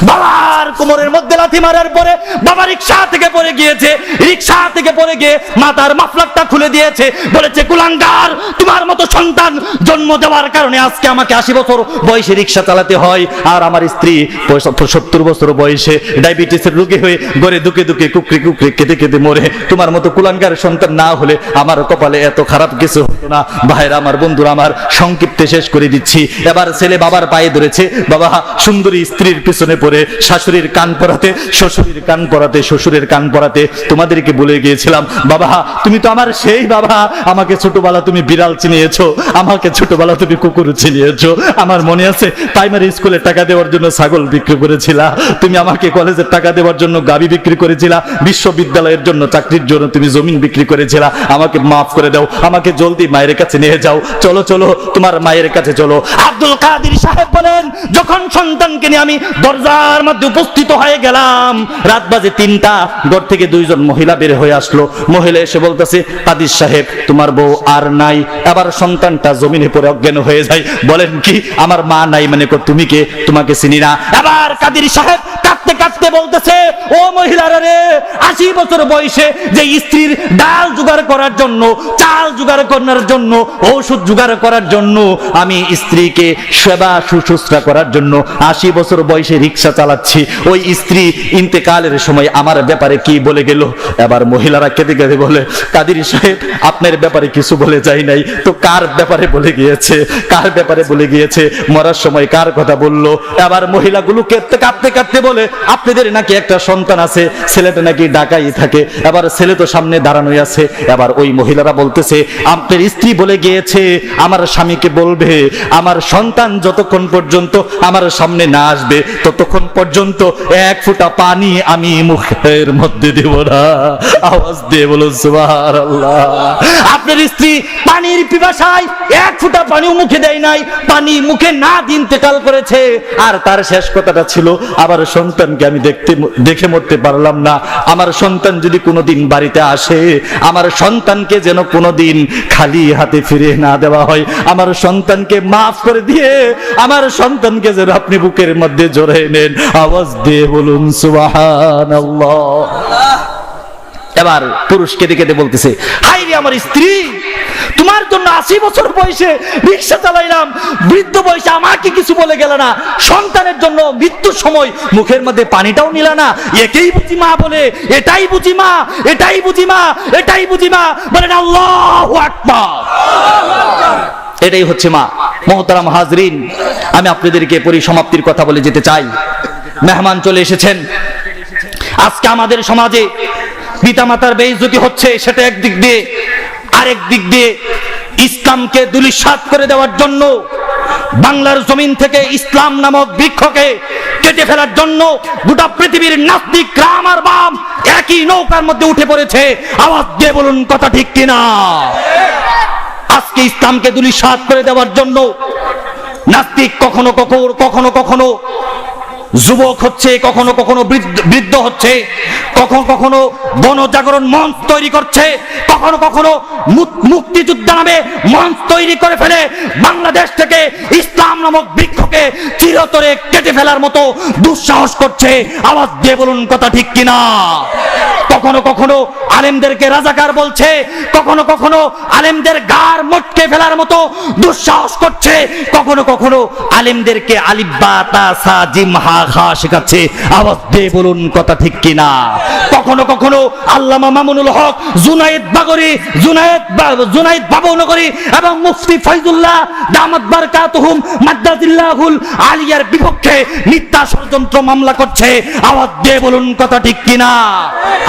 বাবার কোমরের মধ্যে লাথি মারার পরে বাবা রিকশা থেকে পড়ে গিয়েছে, রিকশা থেকে পড়ে গিয়ে মাথার মাফলারটা খুলে দিয়েছে, বলেছে কুলাঙ্গার তোমার মতো সন্তান জন্ম দেওয়ার কারণে আজকে আমাকে 80 বছর বয়সে রিকশা চালাতে হয়, আর আমার স্ত্রী 70 বছর বয়সে ডায়াবেটিসের রোগী হয়ে ঘরে দুকে দুকে কুকরি কুকরি কেঁদে কেঁদে মরে, তোমার মতো কুলাঙ্গার সন্তান না হলে আমার কপালে এত খারাপ কিছু হতো না। ভাইরা আমার, বন্ধুরা আমার, সংক্ষিপ্তে শেষ করে দিচ্ছি। এবার ছেলে বাবার পায়ে ধরেছে, বাবা সুন্দরী স্ত্রীর পিছনে পড়ে শাশুড়ির কান পরাতে, শ্বশুরের কান পরাতে, শ্বশুরের কান পরাতে তোমাদেরকে বলে গিয়েছিলাম, বাবা তুমি তো আমার সেই বাবা, আমাকে ছোটবেলা তুমি বিড়াল চিনিয়েছো, আমাকে ছোটবেলা তুমি কুকুর চিনিয়েছো, আমার মনে আছে প্রাইমারি স্কুলে টাকা দেওয়ার জন্য ছাগল বিক্রি করেছিলা, তুমি আমাকে কলেজের টাকা দেওয়ার জন্য গাবি বিক্রি করেছিলা, বিশ্ববিদ্যালয়ের জন্য চাকরির জন্য তুমি জমিন বিক্রি করেছিলা, আমাকে মাফ করে দাও, আমাকে জলদি মায়ের কাছে নিয়ে যাও, চলো চলো তোমার মায়ের কাছে চলো। আব্দুল কাদের সাহেব বলেন, যখন সন্তানকে নিয়ে আমি দরজার মধ্যে উপস্থিত হয়ে গেলাম, রাত বাজে 3টা, ঘর থেকে 2 জন মহিলা বের হয়ে আসলো। মহিলা এসে বলতেছে, কাদের সাহেব তোমার বউ আর নাই। আবার সন্তানটা জমিনে পড়ে অজ্ঞান হয়ে যায়। বলেন কি, আমার মা নাই মানে তুমি কে, তোমাকে চিনি না। আবার কাদের সাহেব কাঁদতে কাঁদতে বলতেছে, ও মহিলারা রে, 80 বছর বয়সে যে স্ত্রীর ডাল জোগাড় করার জন্য, চাল জোগাড় করার জন্য, ঔষধ জোগাড় করার জন্য, আমি স্ত্রীকে সেবা শুশ্রূষা করার জন্য 80 বছর বয়সে রিকশা চালাচ্ছি, ওই স্ত্রী ইন্তেকালের সময় আমার ব্যাপারে কি বলে গেল। এবার মহিলারা কেঁদে কেঁদে বলে, কাদের সাহেব আপনার ব্যাপারে কিছু বলে যাই নাই তো কার ব্যাপারে বলে গিয়েছে, কার ব্যাপারে বলে গিয়েছে, মরার সময় কার কথা বললো। এবার মহিলাগুলো কাঁদতে কাঁদতে কাঁদতে বলে, আপনাদের নাকি একটা সন্তান আছে, ছেলেটা নাকি ঢাকায় থাকে, এবার ছেলে তো সামনে দাঁড়ানোই আছে। এবার ওই মহিলারা বলতেছে, আপনার স্ত্রী বলে গিয়েছে আমার স্বামীকে বলবে আমার সন্তান যতক্ষণ পর্যন্ত আমার সামনে না আসবে ততক্ষণ পর্যন্ত 1 ফোঁটা পানি আমি মুখের মধ্যে দেব না। আওয়াজ দিয়ে বলো সুবহানাল্লাহ। আপনার স্ত্রী পানির পিপাসায় 1 ফোঁটা পানিও মুখে দেয় নাই, পানি মুখে না দিন ইন্তেকাল করেছে। আর তার শেষ কথাটা ছিল, আমার সন্তানকে আমি দেখে মরতে পারলাম না, আমার সন্তান যদি কোনোদিন বাড়িতে আসে, আমার সন্তানকে যেন কোনোদিন খালি হাতে ফিরে না দেওয়া হয়, আমার সন্তানকে মাফ করে দিয়ে আমার সন্তানকে যেন আপনি বুকের মধ্যে জড়িয়ে নেন। আওয়াজ দিয়ে বলুন সুবহানাল্লাহ। এবার পুরুষ কেঁদে কেঁদে বলতেছে, হাই রে আমার স্ত্রী, তোমার জন্য 80 বছর বয়সে রিকশা চালাইলাম, বৃদ্ধ বয়সে আমাকে কিছু বলে গেল না, সন্তানের জন্য মৃত্যুর সময় মুখের মধ্যে পানিটাও নিলা না, একেই বুঝি মা বলে, এটাই বুঝি মা, এটাই বুঝি মা, এটাই বুঝি মা, বলেন আল্লাহু আকবার। এটাই হচ্ছে মা। মুহতারাম হাজরিন, আমি আপনাদেরকে পরিসমাপ্তির কথা বলে যেতে চাই। মেহমান চলে এসেছেন। আজকে আমাদের সমাজে পিতামাতার বেইজ্জতি হচ্ছে, সেটা একদিক দিয়ে, আরেক দিক দিয়ে ইসলামকে ধূলিসাৎ করে দেওয়ার জন্য, বাংলার জমিন থেকে ইসলাম নামক বৃক্ষকে কেটে ফেলার জন্য গোটা পৃথিবীর নাস্তিক রাম আর বাম একই নৌকার মধ্যে উঠে পড়েছে। আওয়াজ দিয়ে বলুন কথা ঠিক কিনা। আজকে ইসলামকে ধূলিসাৎ করে দেওয়ার জন্য নাস্তিক কখনো কখনো কখনো যুবক হচ্ছে, কখনো কখনো বৃদ্ধ হচ্ছে, কখনো কখনো গণজাগরণ মঞ্চ তৈরি করছে, কখনো কখনো মুক্তিযুদ্ধ নামে মঞ্চ তৈরি করে ফেলে বাংলাদেশ থেকে ইসলাম নামক বৃক্ষকে চিরতরে কেটে ফেলার মতো দুঃসাহস করছে। আওয়াজ দিয়ে বলুন কথা ঠিক কিনা। কখনো কখনো আলেমদেরকে রাজাকার বলছে, কখনো কখনো আলেমদের গার মটকে ফেলার মতো দুঃসাহস করছে, কখনো কখনো আলেমদেরকে আলিফ বা তা সা জিম হা খা শেখাচ্ছে। আওয়াজ দিয়ে বলুন কথা ঠিক কিনা। কখনো কখনো আল্লামা মামুনুল হক, জুনায়েদ বাবুনগরী এবং মুফতি ফয়জুল্লাহ দামাত বারকাতুহুম মাদ্দাজিল্লাহুল আলিয়ার বিপক্ষে মিথ্যা ষড়যন্ত্র মামলা করছে। আওয়াজ দিয়ে বলুন কথা ঠিক কিনা।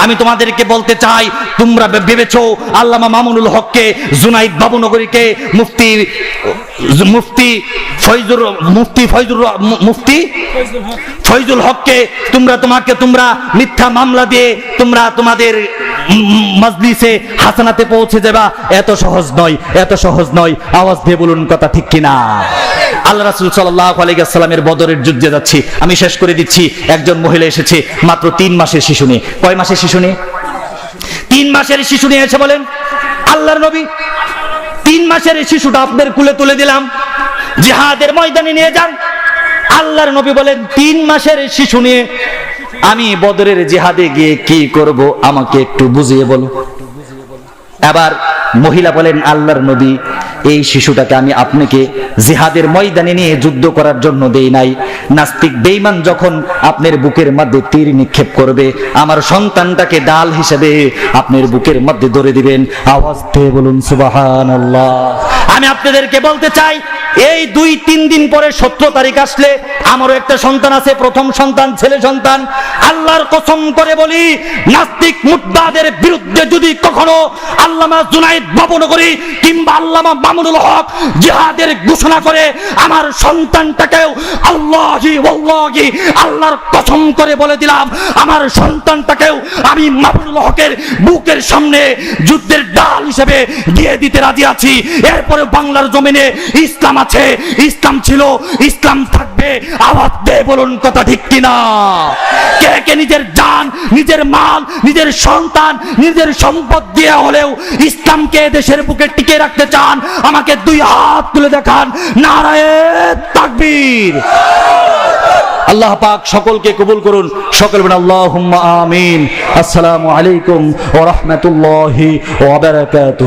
আমি তোমাদেরকে বলতে চাই, তোমরা ভেবেছো আল্লামা মামুনুল হককে, জুনায়েদ বাবুনগরীকে, মুফতি ফয়জুল হককে তোমরা মিথ্যা মামলা দিয়ে তোমরা তোমাদের মাজলিসে হাসানাতে পৌঁছে যাবা। এত সহজ নয়, এত সহজ নয়। আওয়াজ দিয়ে বলুন কথা ঠিক কিনা। আল্লাহ রাসূল সাল্লাল্লাহু আলাইহি ওয়াসাল্লামের বদরের যুদ্ধে যাচ্ছি, আমি শেষ করে দিচ্ছি। একজন মহিলা এসেছে মাত্র 3 মাসের শিশু নিয়ে। কয় মাসের শিশু নিয়ে? 3 মাসের শিশু নিয়ে এসে বলেন, আল্লাহর নবী 3 মাসের শিশুটা আপনার কুলে তুলে দিলাম, জিহাদের ময়দানে নিয়ে যান। আল্লাহর নবী বলেন, 3 মাসের শিশু নিয়ে আমি বদরের জিহাদে গিয়ে কি করব আমাকে একটু বুঝিয়ে বলো। এবার মহিলা বলেন, আল্লাহর নবী, এই শিশুটাকে আমি আপনাকে জিহাদের ময়দানে নিয়ে যুদ্ধ করার জন্য দেই নাই। নাস্তিক বেঈমান যখন আপনার বুকের মধ্যে তীর নিক্ষেপ করবে, আমার সন্তানটাকে ডাল হিসেবে আপনার বুকের মধ্যে ধরে দিবেন। আওয়াজ দিয়ে বলুন সুবহানাল্লাহ। আমি আপনাদেরকে বলতে চাই, এই 2-3 দিন পরে 17 তারিখ আসলে আমারও একটা সন্তান আছে, প্রথম সন্তান, ছেলে সন্তান। আল্লাহর কসম করে বলি, নাস্তিক মুর্তাদের বিরুদ্ধে যদি কখনো আল্লামা জুনায়েদ বাবুনগরী কিংবা আল্লামা মামুনুল হক জিহাদের ঘোষণা করে, আমার সন্তানটাকেও আল্লাহি ওয়াল্লাহি, আল্লাহর কসম করে বলে দিলাম, আমার সন্তানটাকেও আমি মামুনুল হকের বুকের সামনে যুদ্ধের ডাল হিসেবে দিয়ে দিতে রাজি আছি। এরপরে বাংলার জমিনে ইসলাম আছে, ইসলাম ছিল, ইসলাম থাকবে। আওয়াজ দিয়ে বলুন কথা ঠিক কিনা? কে কে নিজের জান, নিজের মাল, নিজের সন্তান, নিজের সম্পদ দিয়ে হলেও ইসলামকে দেশের বুকে টিকে রাখতে চান? আমাকে 2 হাত তুলে দেখান। নারায়ে তাকবীর। আল্লাহ পাক সকলকে কবুল করুন। সকল বলেন আল্লাহুম্মা আমিন। আসসালামু আলাইকুম ওয়া রাহমাতুল্লাহি ওয়া বারাকাতুহু।